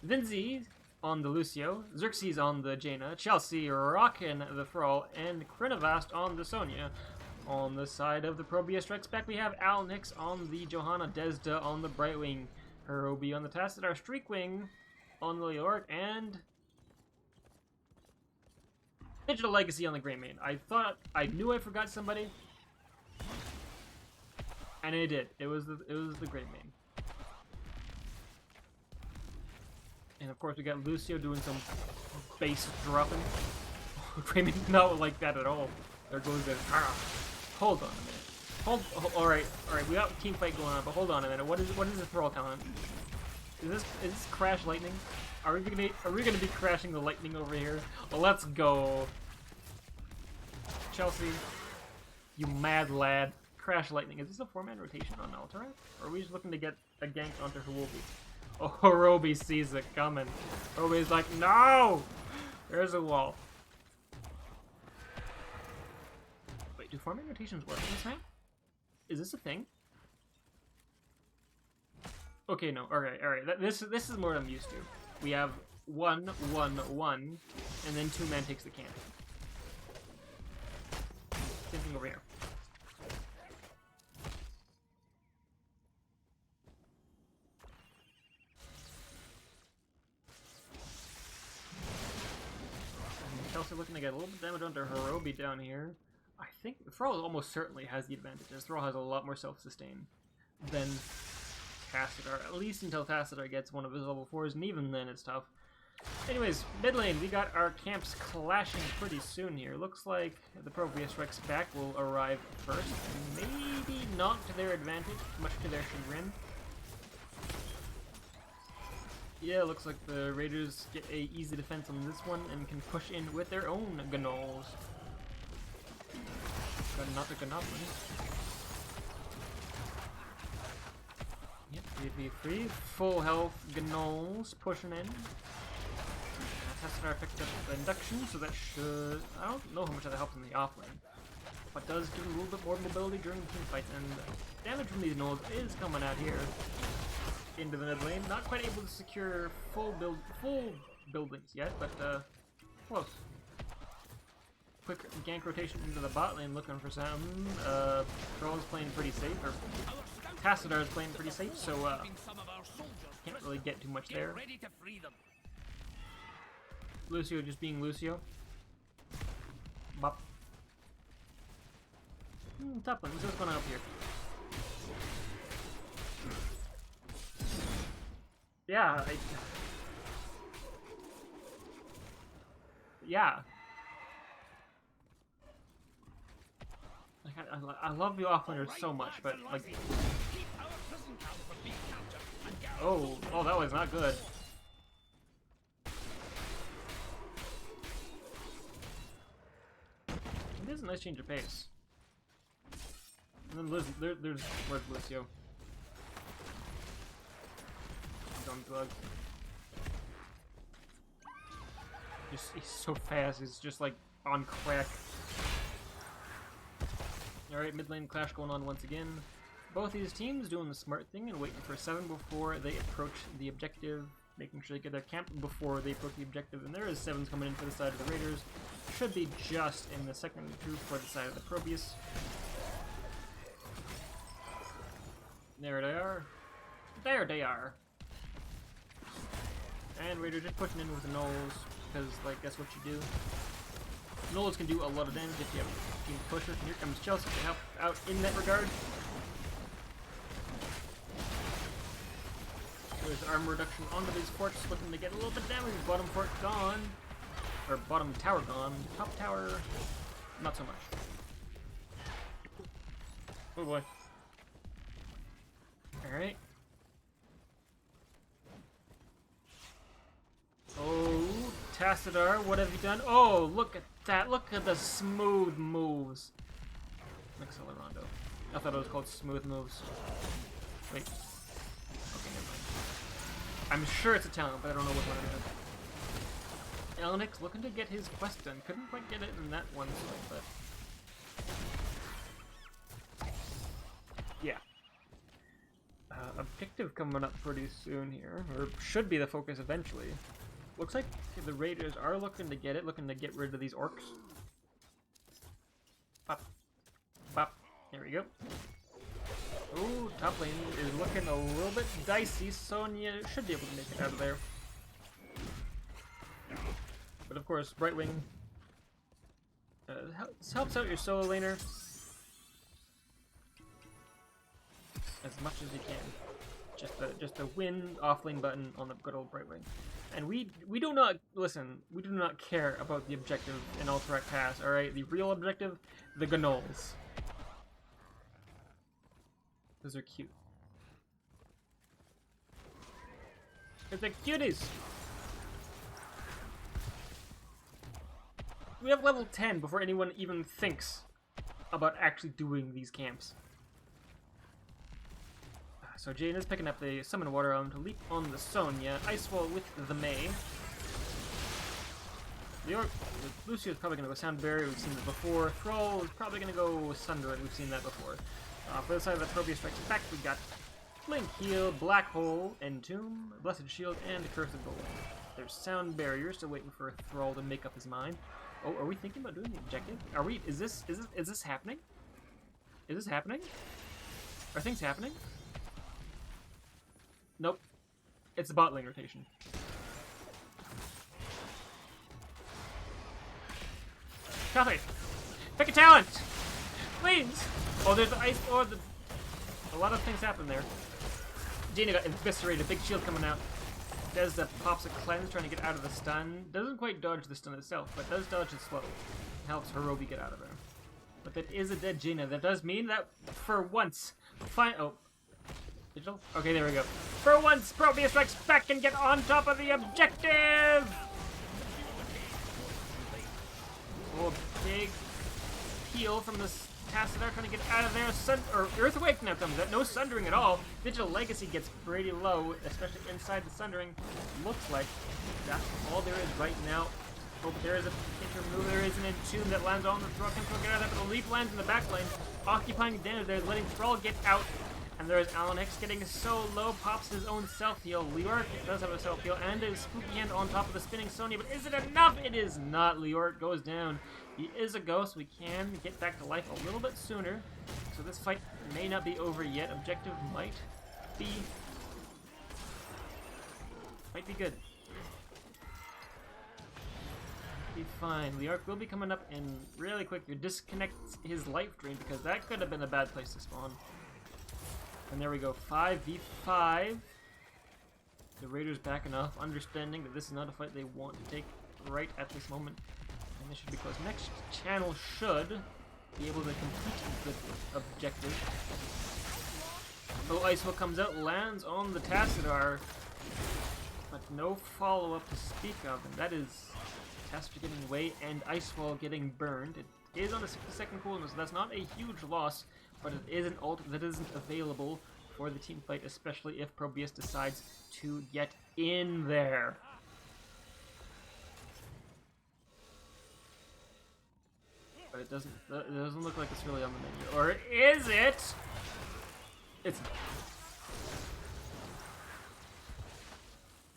Zinzi on the Lucio. Xerxes on the Jaina. Chelsea rocking the Thrall. And Crenavast on the Sonya. On the side of the ProBUs Strikes Back, we have Al Nix on the Johanna, Desda on the Brightwing, Herobi on the Tassadar, Streakwing on the Leoric, and Digital Legacy on the Greymane. I knew I forgot somebody, and I did. It was the Greymane. And of course we got Lucio doing some base dropping. Greymane not like that at all. There goes the Hold on a minute. All right. We got team fight going on, but hold on a minute. What is the Thrall talent? Is this Crash Lightning? Are we gonna be crashing the lightning over here? Well, let's go, Chelsea. You mad lad. Crash Lightning. Is this a 4-man rotation on Alterac? Or are we just looking to get a gank onto Herobi? Oh, Herobi sees it coming. Herobi's like, no! There's a wall. Do 4-man rotations work in this map? Is this a thing? Okay, no. Alright. This is more than I'm used to. We have 1, 1, 1, and then 2-man takes the camp. same thing over here. Chelsea looking to get a little bit of damage onto Hirobi down here. I think Thrall almost certainly has the advantage, as Thrall has a lot more self-sustain than Tassadar, at least until Tassadar gets one of his level 4s, and even then it's tough. Anyways, mid lane, we got our camps clashing pretty soon here. Looks like the ProBUs Rex back will arrive first, maybe not to their advantage, much to their chagrin. Yeah, looks like the Raiders get a easy defense on this one and can push in with their own Gnolls. Got not a Gnoblin. Yep, PvP free. Full health Gnolls pushing in. Tassadar picked up the induction, so that should... I don't know how much that helps in the offlane, but does give him a little bit more mobility during the team fights, and damage from these Gnolls is coming out here into the mid lane. Not quite able to secure full buildings yet, but close. Quick gank rotation into the bot lane, looking for some. Thrall is playing pretty safe, or Tassadar is playing pretty safe, so can't really get too much there. Lucio just being Lucio. Bop. Top lane, what's going on up here? Yeah, yeah. Like, I love the offlaners so much, but like, oh, that was not good. It is a nice change of pace. And then there's where's Lucio? Plug. He's so fast, he's just like on crack. Alright, mid lane clash going on once again. Both these teams doing the smart thing and waiting for 7 before they approach the objective, making sure they get their camp before they approach the objective, and there is 7s coming in for the side of the Raiders. Should be just in the second group for the side of the ProBUs. There they are. There they are. And Raiders just pushing in with the Gnolls, because, like, that's what you do. Gnolls can do a lot of damage if you have a team pusher. And here comes Chelsea to help out in that regard. There's armor reduction onto these forts, looking to get a little bit of damage. Bottom fort gone. Or bottom tower gone. Top tower, not so much. Oh boy. Alright. Oh, Tassadar, what have you done? Oh, look at that. Look at the smooth moves. Accelerando. I thought it was called smooth moves. Wait. Okay, never mind. I'm sure it's a talent, but I don't know what one it is. Elnix looking to get his quest done. Couldn't quite get it in that one swing, but... yeah. Objective coming up pretty soon here, or should be the focus eventually. Looks like the Raiders are looking to get it, looking to get rid of these orcs. Pop. Pop. There we go. Ooh, top lane is looking a little bit dicey. Sonya should be able to make it out of there. But of course, Brightwing helps out your solo laner as much as you can. Just a win offlane button on the good old Brightwing. And we do not listen. We do not care about the objective in Alterac Pass. All right, the real objective, the Gnolls. Those are cute. They're cuties. We have level 10 before anyone even thinks about actually doing these camps. So Jane is picking up the Summon Water Element to leap on the Sonya. Ice Wall with the Mei. Lucio is probably going to go Sound Barrier, we've seen this before. Thrall is probably going to go Sunder, we've seen that before. For the side of the ProBUs Strikes Back, we got Blink Heal, Black Hole, Entomb, Blessed Shield, and Cursed Golem. There's sound barriers, still waiting for a Thrall to make up his mind. Oh, are we thinking about doing the objective? Are we? Is this happening? Is this happening? Are things happening? Nope. It's a bot lane rotation. Coffee! Pick a talent! Please! Oh, there's the ice. Oh, a lot of things happen there. Jaina got eviscerated. Big shield coming out. Des pops a cleanse, trying to get out of the stun. Doesn't quite dodge the stun itself, but does dodge it slow. Helps Hirobi get out of there. But that is a dead Jaina. That does mean that for once, oh, digital. Okay, there we go. For once, ProBUs strikes back and get on top of the objective. Oh, big peel from this Citadel trying to get out of there. Earthquake now comes out. No sundering at all. Digital Legacy gets pretty low, especially inside the sundering. Looks like that's all there is right now. Oh, but there is a intermove. There is an Entomb that lands on the Thrall. Can Thrall get out of that? But the leap lands in the back lane, occupying damage there, letting Thrall get out. And there is Alan X getting so low, pops his own self-heal. Leoric does have a self-heal, and a spooky hand on top of the spinning Sonya, but is it enough? It is not. Leoric goes down. He is a ghost. We can get back to life a little bit sooner, so this fight may not be over yet. Objective might be good. Be fine. Leoric will be coming up in really quick to disconnect his life drain, because that could have been a bad place to spawn. And there we go, 5v5. The Raiders backing off, understanding that this is not a fight they want to take right at this moment. And this should be close. Next channel should be able to complete the objective. Oh, Icewall comes out, lands on the Tassadar, but no follow-up to speak of, and that is Tassadar getting away and Icewall getting burned. It is on a 60-second cooldown, so that's not a huge loss, but it is an ult that isn't available for the team fight, especially if ProBUs decides to get in there. But it doesn't look like it's really on the menu. Or is it? It's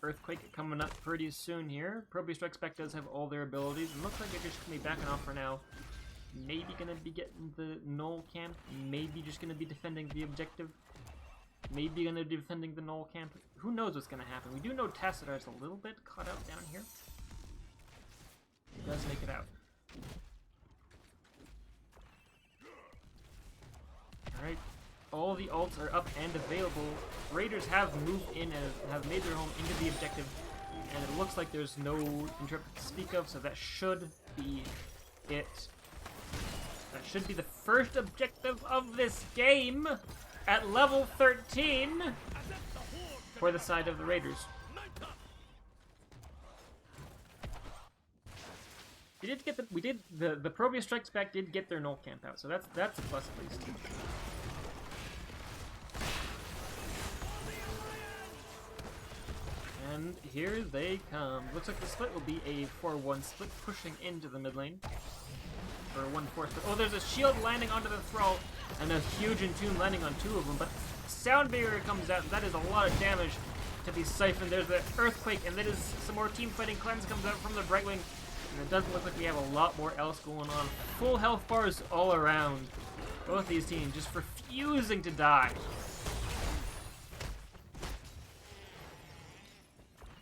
Earthquake coming up pretty soon here. ProBUs Strikes Back does have all their abilities, and looks like they're just going to be backing off for now. Maybe going to be getting the null camp. Maybe just going to be defending the objective. Maybe going to be defending the null camp. Who knows what's going to happen. We do know Tassadar is a little bit caught out down here. He does make it out. Alright. All the ults are up and available. Raiders have moved in and have made their home into the objective. And it looks like there's no interrupt to speak of, so that should be it. That should be the first objective of this game at level 13 for the side of the Raiders. The ProBUs Strikes Back did get their null camp out, so that's a plus at least. And here they come. Looks like the split will be a 4-1 split, pushing into the mid lane. Or 1-4 split. Oh, there's a shield landing onto the Thrall, and a huge Entomb landing on two of them, but Sound Barrier comes out, and that is a lot of damage to be siphoned. There's the Earthquake, and that is some more team fighting. Cleanse comes out from the Brightwing, and it doesn't look like we have a lot more else going on. Full health bars all around. Both these teams just refusing to die.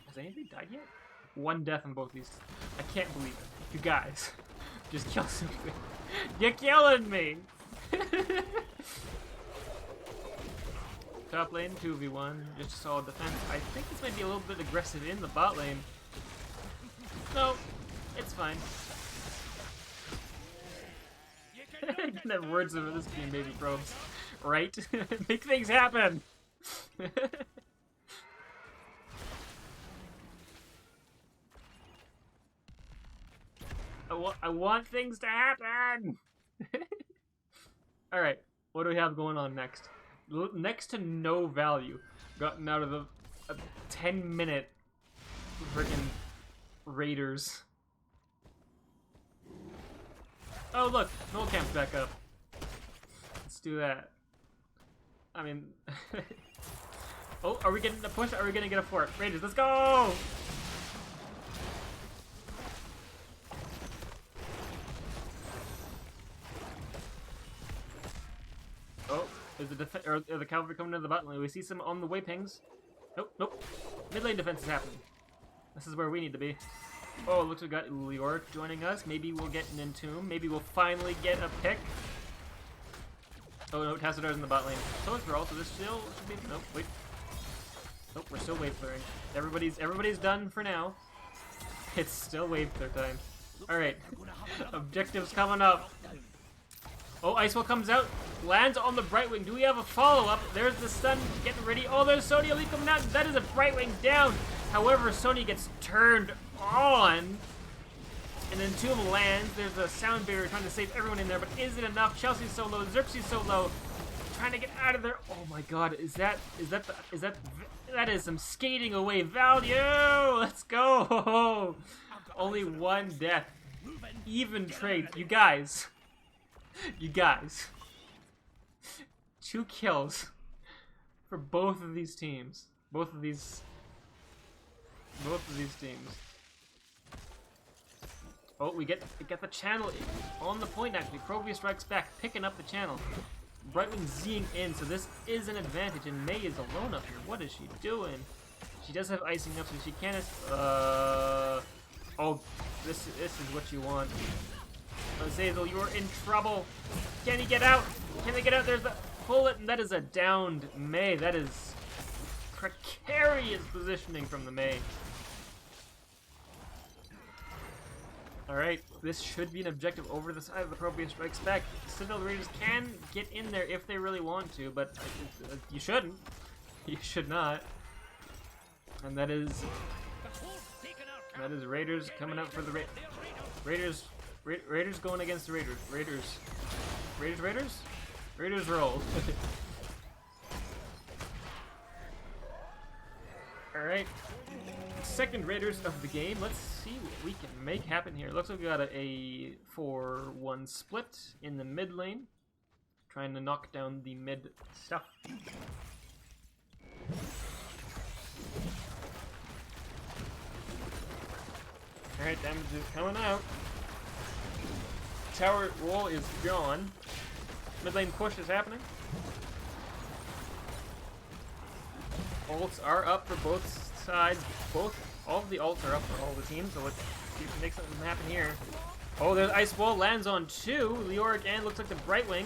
Has anybody died yet? One death on both these. I can't believe it. You guys, just kill something. You're killing me! Top lane, 2v1, just a solid defense. I think this might be a little bit aggressive in the bot lane. No, it's fine. I can have words over this game, baby probes. Right? Make things happen! I want things to happen! Alright, what do we have going on next? Next to no value gotten out of the 10-minute freaking Raiders. Oh look, null camp's back up. Let's do that. I mean... Oh, are we getting a push? Or are we gonna get a fort? Raiders, let's go! Is the cavalry coming to the bot lane? We see some on the way pings. Nope, nope. Mid lane defense is happening. This is where we need to be. Oh, looks like we got Leoric joining us. Maybe we'll get an Entomb. Maybe we'll finally get a pick. Oh no, Tassadar's in the bot lane. So is Thrall, so this still should be... Nope, wait. Nope, we're still wave clearing. Everybody's done for now. It's still wave clear time. Alright. Objectives coming up. Oh, Icewell comes out. Lands on the Brightwing. Do we have a follow-up? There's the stun getting ready. Oh, there's Sonya Lee coming out. That is a Brightwing down. However, Sonya gets turned on. And then Entomb lands. There's a sound barrier trying to save everyone in there. But is it enough? Chelsea's so low. Xerxes so low. Trying to get out of there. Oh my god. That is some skating away value. Let's go. Only one death. Even trade. You guys. 2 kills for both of these teams. Both of these teams. Oh, we get the channel on the point actually. ProBUs strikes back, picking up the channel. Brightwing Zing in, so this is an advantage, and Mei is alone up here. What is she doing? She does have icing up, so she can't. Oh, this is what you want. Azazel, you're in trouble. Can he get out? Can they get out? There's the bullet, and that is a downed Mei. That is precarious positioning from the Mei. Alright, this should be an objective over the side of the ProBUs strikes back. Citadel Raiders can get in there if they really want to, but you shouldn't. You should not. And that is Raiders coming out for the Raiders going against the Raiders. Raiders roll. Alright. Second Raiders of the game. Let's see what we can make happen here. Looks like we got a 4-1 split in the mid lane. Trying to knock down the mid stuff. Alright, damage is coming out. Tower wall is gone. Mid lane push is happening. Ults are up for both sides. All of the ults are up for all the teams, so let's see if we can make something happen here. Oh, there's Ice Wall, lands on 2. Leoric and looks like the Brightwing.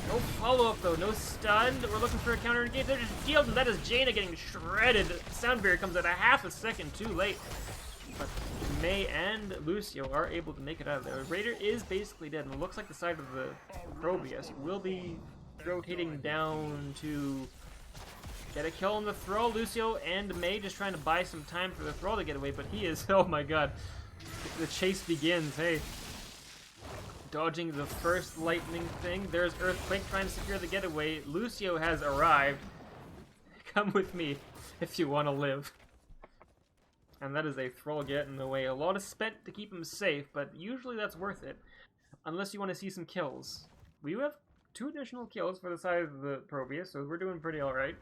No follow-up though, no stun. We're looking for a counter engage. They're just shielded, and that is Jaina getting shredded. Sound barrier comes at a half a second too late. But Mei and Lucio are able to make it out of there. Raider is basically dead, and it looks like the side of the ProBUs will be rotating down to get a kill on the Thrall. Lucio and Mei just trying to buy some time for the Thrall to get away, but he is, oh my god. The chase begins, hey. Dodging the first lightning thing. There's Earthquake trying to secure the getaway. Lucio has arrived. Come with me if you want to live. And that is a Thrall get in the way. A lot is spent to keep him safe, but usually that's worth it. Unless you want to see some kills. We have 2 additional kills for the side of the ProBUs, so we're doing pretty alright.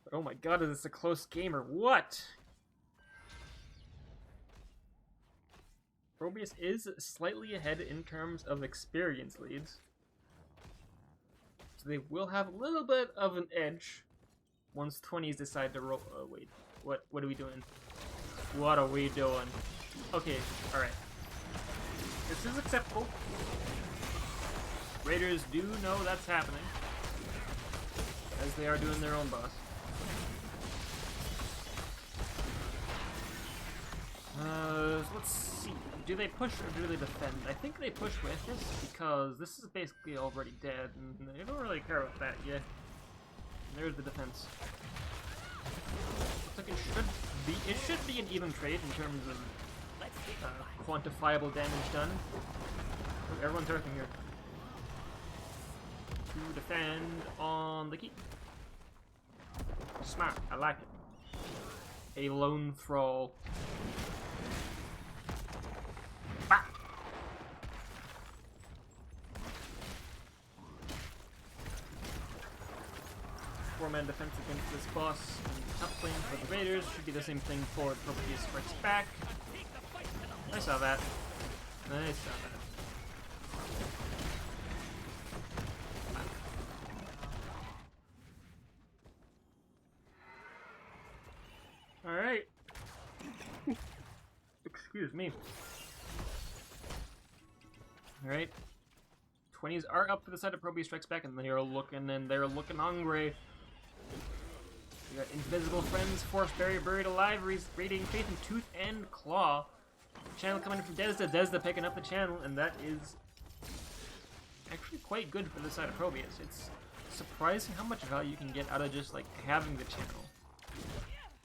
But oh my god, is this a close game or what? ProBUs is slightly ahead in terms of experience leads. So they will have a little bit of an edge once 20s decide to roll. Oh wait, what are we doing? What are we doing? Okay, alright. This is acceptable. Raiders do know that's happening, as they are doing their own boss. Let's see. Do they push or do they defend? I think they push with this because this is basically already dead, and they don't really care about that yet. There's the defense. Looks like it should be an even trade in terms of quantifiable damage done. Oh, everyone's earthing here. To defend on the keep. Smart, I like it. A lone Thrall. Bah! 4-man defense against this boss in the top lane for the Raiders. Should be the same thing for ProBUs strikes back. I saw that. I saw that. Excuse me. Alright. 20s are up for the side of ProBUs Strikes Back, and they're looking hungry. We got Invisible Friends, Force Barrier, Buried Alive, Radiating Faith, and Tooth and Claw. Channel coming in from Desda. Desda picking up the channel, and that is actually quite good for the side of ProBUs. It's surprising how much value you can get out of just like having the channel.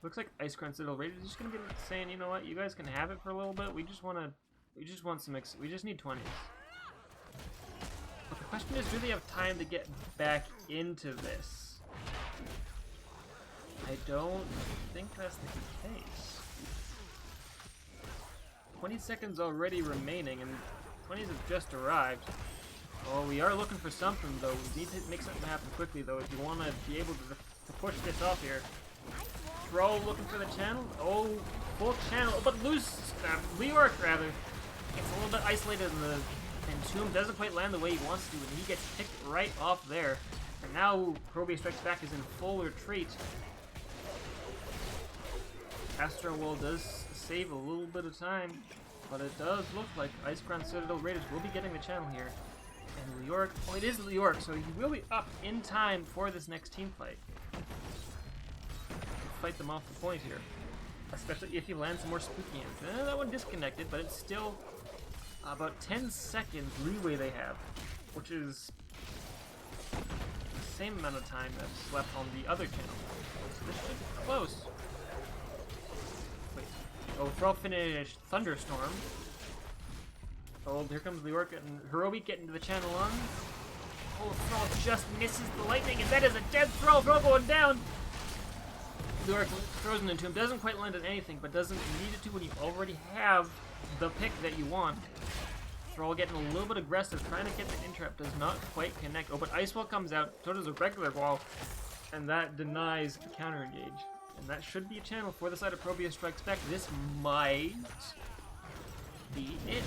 Looks like Icecrown Citadel Raiders is just gonna be saying, you know what, you guys can have it for a little bit. We just want some. We just need 20s. But the question is, do they have time to get back into this? I don't think that's the case. 20 seconds already remaining, and 20s have just arrived. Oh, we are looking for something, though. We need to make something happen quickly, though, if you want to be able to push this off here. Throw looking for the channel. Oh, full channel. Oh, but Leoric, rather. Gets a little bit isolated in the Tomb. Doesn't quite land the way he wants to, and he gets picked right off there. And now ProBUs Strikes Back is in full retreat. Astro Wall does save a little bit of time, but it does look like Icecrown Citadel Raiders will be getting the channel here. And Leoric, oh, it is Leoric, so he will be up in time for this next team fight. Fight them off the point here, especially if he lands some more spooky hands. That one disconnected, but it's still about 10 seconds leeway they have, which is the same amount of time that's left on the other channel. So this should be close. Wait. Oh, Thrall finished Thunderstorm. Oh, here comes Leoric and Hirobi getting to the channel on. Oh, Thrall just misses the lightning, and that is a dead throw. Thrall going down. Leoric throws it into him. Doesn't quite land on anything, but doesn't need it to when you already have the pick that you want. Thrall getting a little bit aggressive, trying to get the interrupt. Does not quite connect. Oh, but Ice Wall comes out. So does a regular wall, and that denies the counter engage. And that should be a channel for the side of ProBUs Strikes Back. This might be it.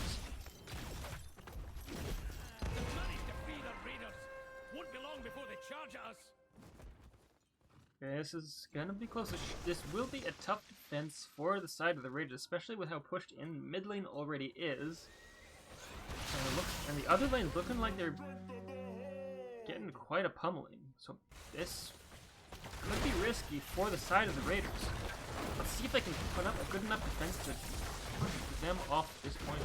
This is gonna be close. This will be a tough defense for the side of the Raiders, especially with how pushed in mid lane already is. And the other lane's looking like they're getting quite a pummeling. So this could be risky for the side of the Raiders. Let's see if they can put up a good enough defense to push them off this point.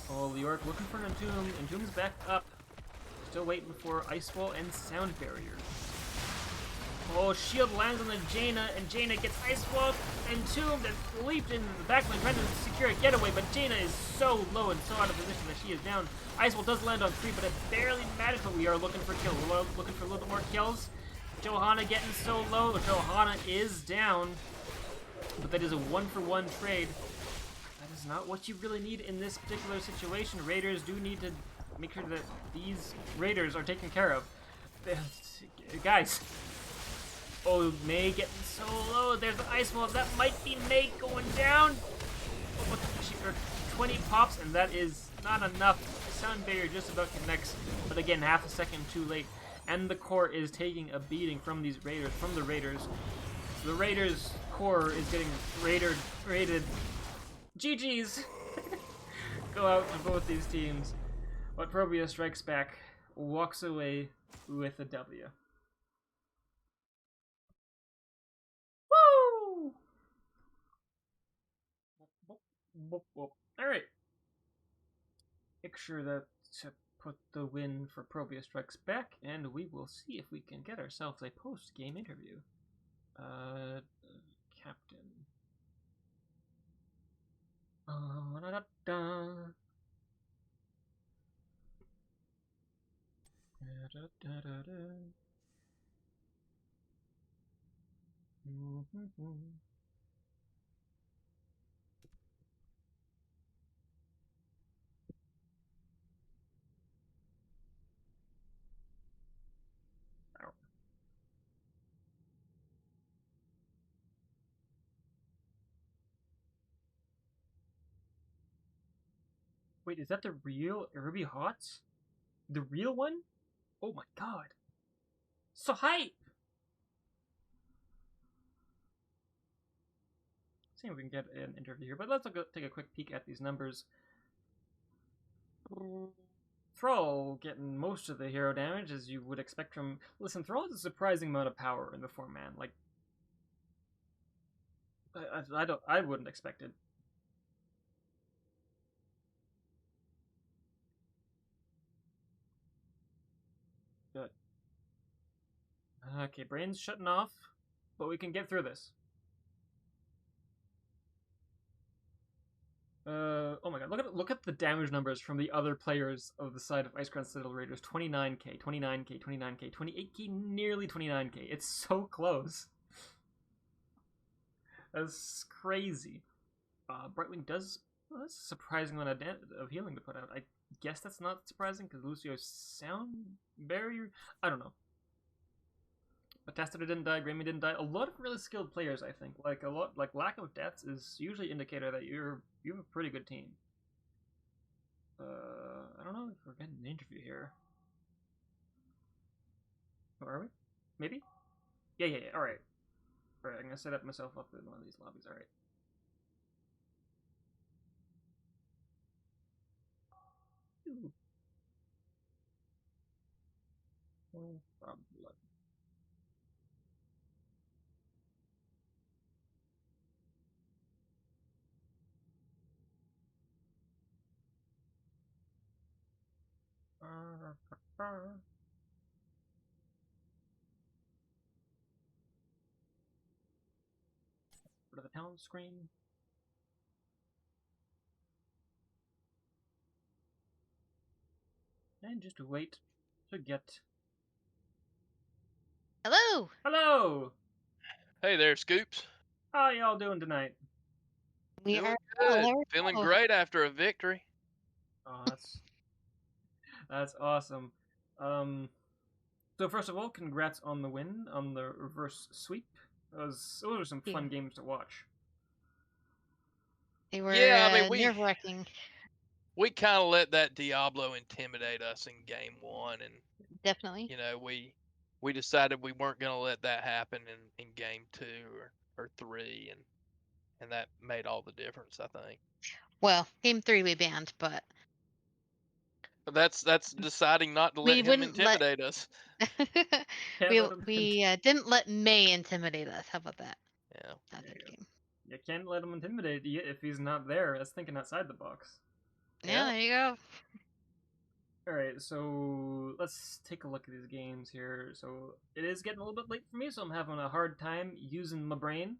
Oh, Leoric looking for an Entomb. Entomb's back up. Still waiting for Ice Wall and Sound Barrier. Oh, shield lands on the Jaina, and Jaina gets Ice Wall and Tomb that leaped into the backline trying to secure a getaway, but Jaina is so low and so out of position that she is down. Ice Wall does land on 3, but it barely matters, but we are looking for kills. We're looking for a little bit more kills. Johanna getting so low. Johanna is down, but that is a 1-for-1 trade. That is not what you really need in this particular situation. Raiders do need to make sure that these Raiders are taken care of. Guys. Oh, May getting so low. There's the Ice Wall. That might be May going down. Oh, 20 pops, and that is not enough. Sound Barrier just about connects, but again, half a second too late. And the core is taking a beating from these Raiders, from the Raiders. The Raiders core is getting raided. GG's. Go out to both these teams. But ProBUs Strikes Back walks away with a W. Woo! Alright. Make sure that to put the win for ProBUs Strikes Back, and we will see if we can get ourselves a post-game interview. Captain. Wait, is that the real Ruby Hots? The real one? Oh my god. So hype! see if we can get an interview here. But let's take a quick peek at these numbers. Thrall getting most of the hero damage, as you would expect from. Listen, Thrall has a surprising amount of power in the 4-man. Like, I wouldn't expect it. Good. Okay, brain's shutting off, but we can get through this. Oh my god, look at the damage numbers from the other players of the side of Icecrown Citadel Raiders. 29k, 29k, 29k, 28k, nearly 29k. It's so close. That's crazy. Brightwing does. Well, that's a surprising amount of healing to put out. I guess that's not surprising because Lucio's sound barrier. I don't know. But Tester didn't die. Grammy didn't die. A lot of really skilled players, I think. Like lack of deaths is usually an indicator that you have a pretty good team. I don't know if we're getting an interview here. Oh, are we? Maybe? Yeah. Alright. Alright, I'm gonna set up myself up in one of these lobbies. Alright. Probably. Go to the town screen. And just wait to get. Hello. Hello! Hey there, Scoops. How y'all doing tonight? We Doing are good. well. Feeling great after a victory. Oh, that's awesome. So first of all, congrats on the win on the reverse sweep. Those were some fun games to watch. They were Yeah, I mean nerve-wracking. we kind of let that Diablo intimidate us in game 1, and Definitely. you know we decided we weren't going to let that happen in game 2 or 3, and that made all the difference, I think. Well, game 3 we banned, but But that's deciding not to we let him wouldn't let. intimidate us. Can't let 'em we didn't let May intimidate us. How about that? Yeah. Not There that you go. game. You can't let him intimidate you if he's not there. That's thinking outside the box. Yeah, there you go. Alright, so let's take a look at these games here. So it is getting a little bit late for me, so I'm having a hard time using my brain.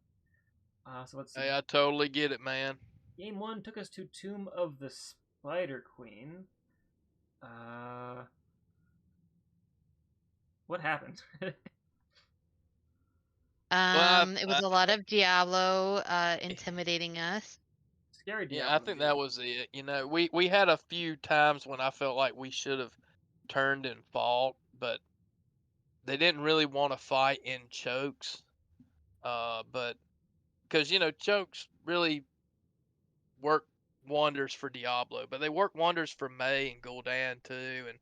So let's see. Hey, I totally get it, man. Game 1 took us to Tomb of the Spider Queen. What happened? It was a lot of Diablo intimidating us. Scary Diablo. Yeah, I think that was it. You know, we had a few times when I felt like we should have turned and fought, but they didn't really want to fight in chokes. But because you know chokes really work wonders for Diablo, but they work wonders for May and Gul'dan too. And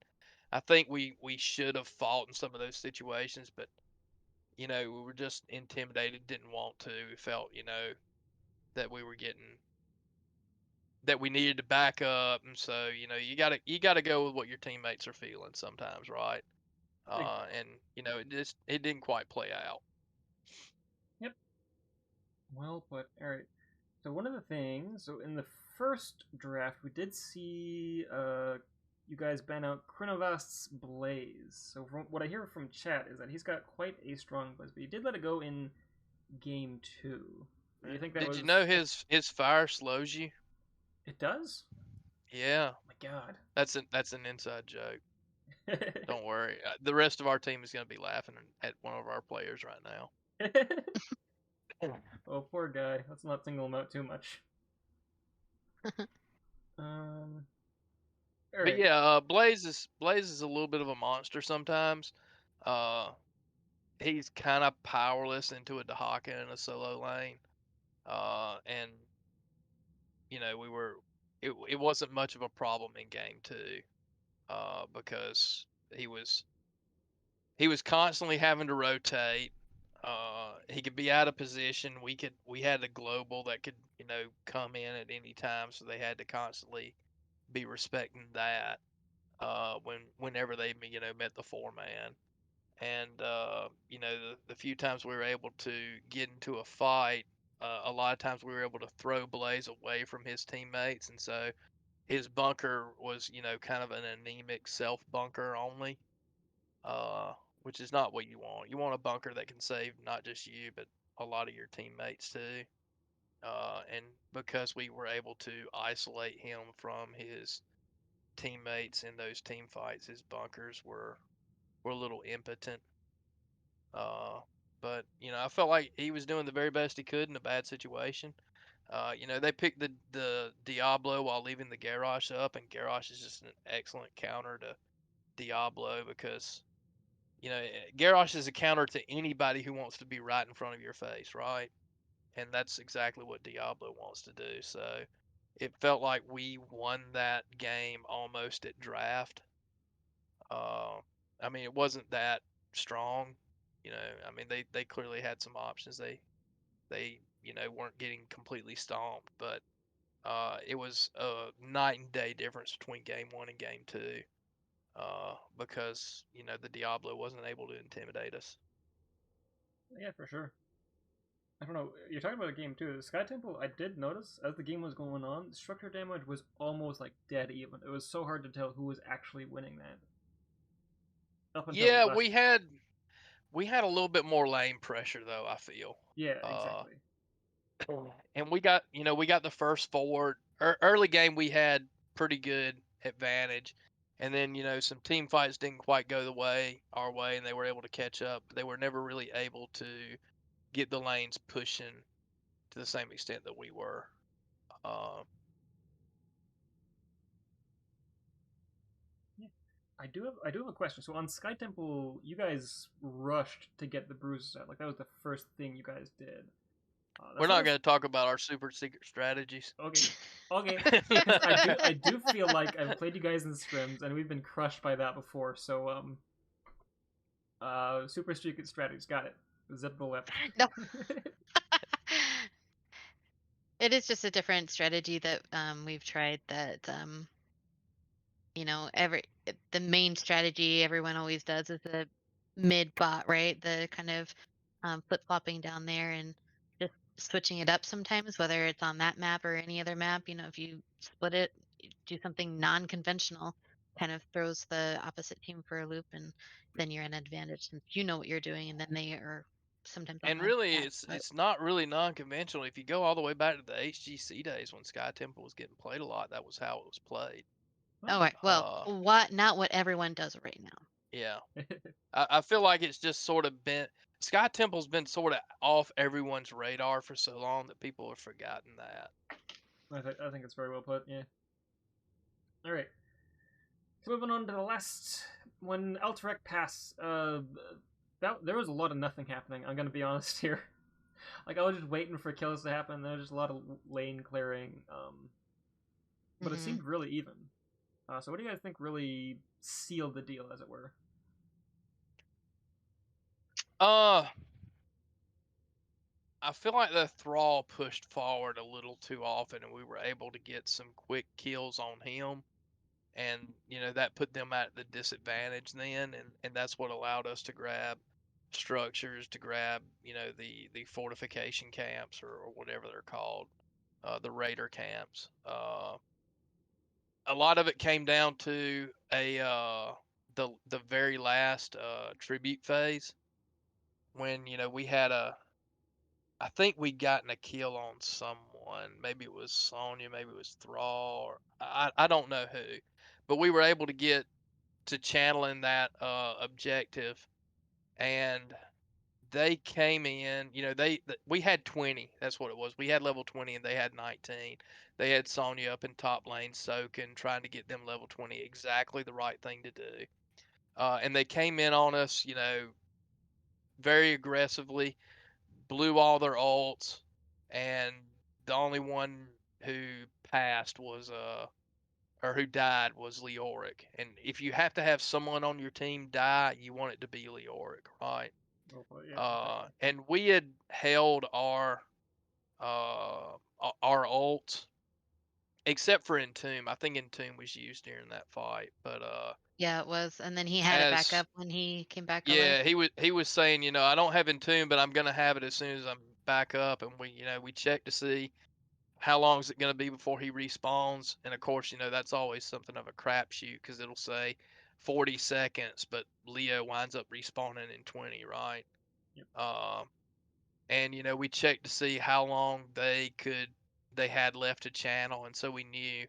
I think we should have fought in some of those situations, but you know we were just intimidated, didn't want to. We felt that we were getting that we needed to back up, and so you gotta go with what your teammates are feeling sometimes, right? And it didn't quite play out. Yep. Well put. Alright. So one of the things, so in the first draft, we did see you guys ban out Chronovast's Blaze. So from what I hear from chat is that he's got quite a strong Blaze, but he did let it go in game 2. Do you think that Did was... you know his fire slows you? It does? Yeah, Oh my god. that's an inside joke. Don't worry. The rest of our team is going to be laughing at one of our players right now. Oh, poor guy. Let's not single him out too much. All But right. yeah, Blaze is a little bit of a monster sometimes. He's kind of powerless into a Dahaka in a solo lane. And it wasn't much of a problem in game 2. Because he was constantly having to rotate. he could be out of position. We had a global that could, come in at any time, so they had to constantly be respecting that whenever they met the 4-man. And the few times we were able to get into a fight, a lot of times we were able to throw Blaze away from his teammates, and so his bunker was kind of an anemic self bunker only, uh, which is not what you want. You want a bunker that can save not just you but a lot of your teammates too. And because we were able to isolate him from his teammates in those team fights, his bunkers were a little impotent. Uh, but I felt like he was doing the very best he could in a bad situation. They picked the Diablo while leaving the Garrosh up, and Garrosh is just an excellent counter to Diablo because Garrosh is a counter to anybody who wants to be right in front of your face, right? And that's exactly what Diablo wants to do. So it felt like we won that game almost at draft. Uh, I mean, it wasn't that strong. I mean, they clearly had some options. They weren't getting completely stomped, but it was a night and day difference between game one and game two. Because the Diablo wasn't able to intimidate us. Yeah, for sure. I don't know. You're talking about a game too. The Sky Temple, I did notice as the game was going on, structure damage was almost like dead even. It was so hard to tell who was actually winning that. Up until Yeah, last. we had a little bit more lane pressure though, I feel. Yeah, Uh, exactly. and we got the first forward. Early game we had pretty good advantage, and then some team fights didn't quite go our way, and they were able to catch up. But they were never really able to get the lanes pushing to the same extent that we were. Uh, Yeah. I do have a question. So on Sky Temple, you guys rushed to get the bruises out. Like that was the first thing you guys did. we're That's not not as going to talk about our super secret strategies. okay. Okay, because I do feel like I've played you guys in scrims and we've been crushed by that before. So super secret strategies, got it. Zip the lip. No. It is just a different strategy that we've tried that the main strategy everyone always does is the mid bot, right? The kind of flip flopping down there and just switching it up sometimes, whether it's on that map or any other map. If you split it, do something non conventional, kind of throws the opposite team for a loop, and then you're in advantage since you know what you're doing, and then they are sometimes on And the really, back it's foot. it's not really non-conventional. If you go all the way back to the HGC days when Sky Temple was getting played a lot, that was how it was played. All right. Well, Uh, not what everyone does right now. yeah, I feel like it's just sort of been Sky Temple's been sort of off everyone's radar for so long that people have forgotten that. I think it's very well put. Yeah. All right. So moving on to the last when Alterac Pass. That there was a lot of nothing happening. I'm gonna be honest here. Like I was just waiting for kills to happen. There was just a lot of lane clearing. But it Hmm. seemed really even. So what do you guys think really sealed the deal, as it were? Uh, I feel like the Thrall pushed forward a little too often, and we were able to get some quick kills on him. And that put them at the disadvantage then, and that's what allowed us to grab structures, to grab the fortification camps or whatever they're called, the raider camps. A lot of it came down to the very last tribute phase when we had I think we'd gotten a kill on someone. Maybe it was Sonya, maybe it was Thrall, or I don't know who. But we were able to get to channeling that objective, and they came in. We had 20. That's what it was. We had level 20, and they had 19. They had Sonya up in top lane, soaking, trying to get them level 20. Exactly the right thing to do. And they came in on us, very aggressively, blew all their ults, and the only one who passed was or who died was Leoric. And if you have to have someone on your team die, you want it to be Leoric, right? Well, yeah, exactly. And we had held our ult, except for Entomb. I think Entomb was used during that fight, but Yeah, it was. And then he had it back as up when he came back alive. yeah, he was saying, I don't have Entomb, but I'm gonna have it as soon as I'm back up, and we checked to see how long is it gonna be before he respawns, and of course, that's always something of a crapshoot because it'll say 40 seconds, but Leo winds up respawning in 20, right? Yep. And we checked to see how long they had left to channel, and so we knew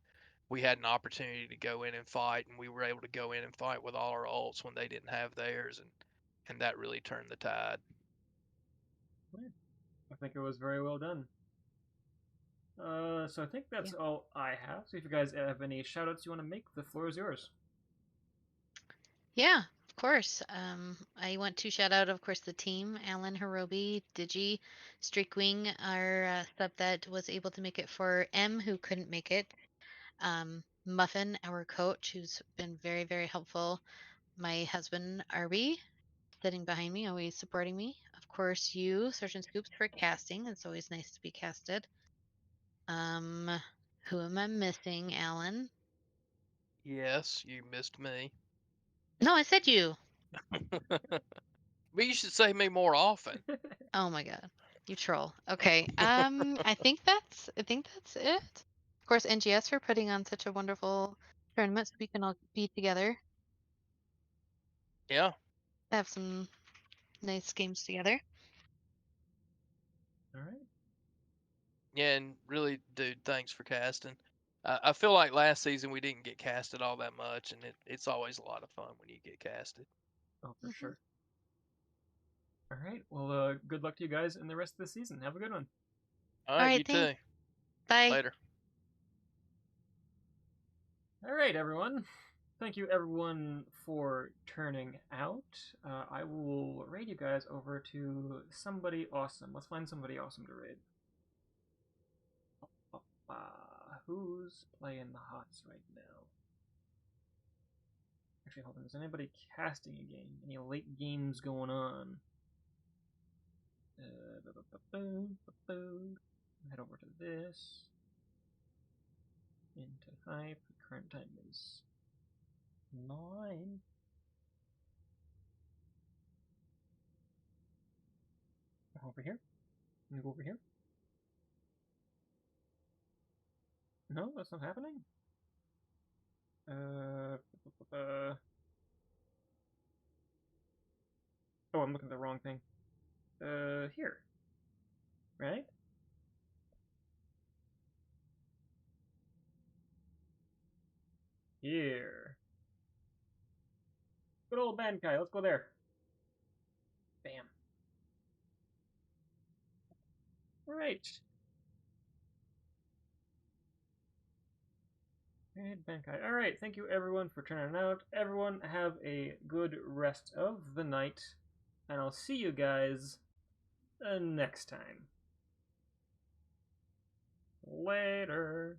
we had an opportunity to go in and fight, and we were able to go in and fight with all our ults when they didn't have theirs, and that really turned the tide. I think it was very well done. So I think that's Yeah. all I have. So if you guys have any shoutouts you want to make, the floor is yours. Yeah, of course. I want to shout out, of course, the team: Alan, Hirobi, Digi, Streakwing, our sub that was able to make it for M, who couldn't make it. Muffin, our coach, who's been very, very helpful. My husband, Arby, sitting behind me, always supporting me. Of course, you, Sergeant Scoops, for casting. It's always nice to be casted. Who am I missing, Alan? Yes, you missed me. No, I said you. But you should say me more often. Oh my god. You troll. Okay. I think that's it. Of course, NGS for putting on such a wonderful tournament so we can all be together, Yeah. have some nice games together. All right. Yeah, and really, dude, thanks for casting. I feel like last season we didn't get casted all that much, and it's always a lot of fun when you get casted. Oh, for Hmm. sure. All right. Well, good luck to you guys in the rest of the season. Have a good one. All All right, right, you thanks. too. Bye. Later. All right, everyone. Thank you, everyone, for turning out. I will raid you guys over to somebody awesome. Let's find somebody awesome to raid. Who's playing the hots right now? Actually, hold on. Is anybody casting a game? Any late games going on? Head over to this. Into hype. Current time is 9. Over here. Can you go over here? No, that's not happening. Uh, oh, I'm looking at the wrong thing. Here. Right? Here. Good old Bankai. Let's go there. Bam. Alright. And Bankai. Alright, thank you everyone for turning out. Everyone have a good rest of the night. And I'll see you guys next time. Later.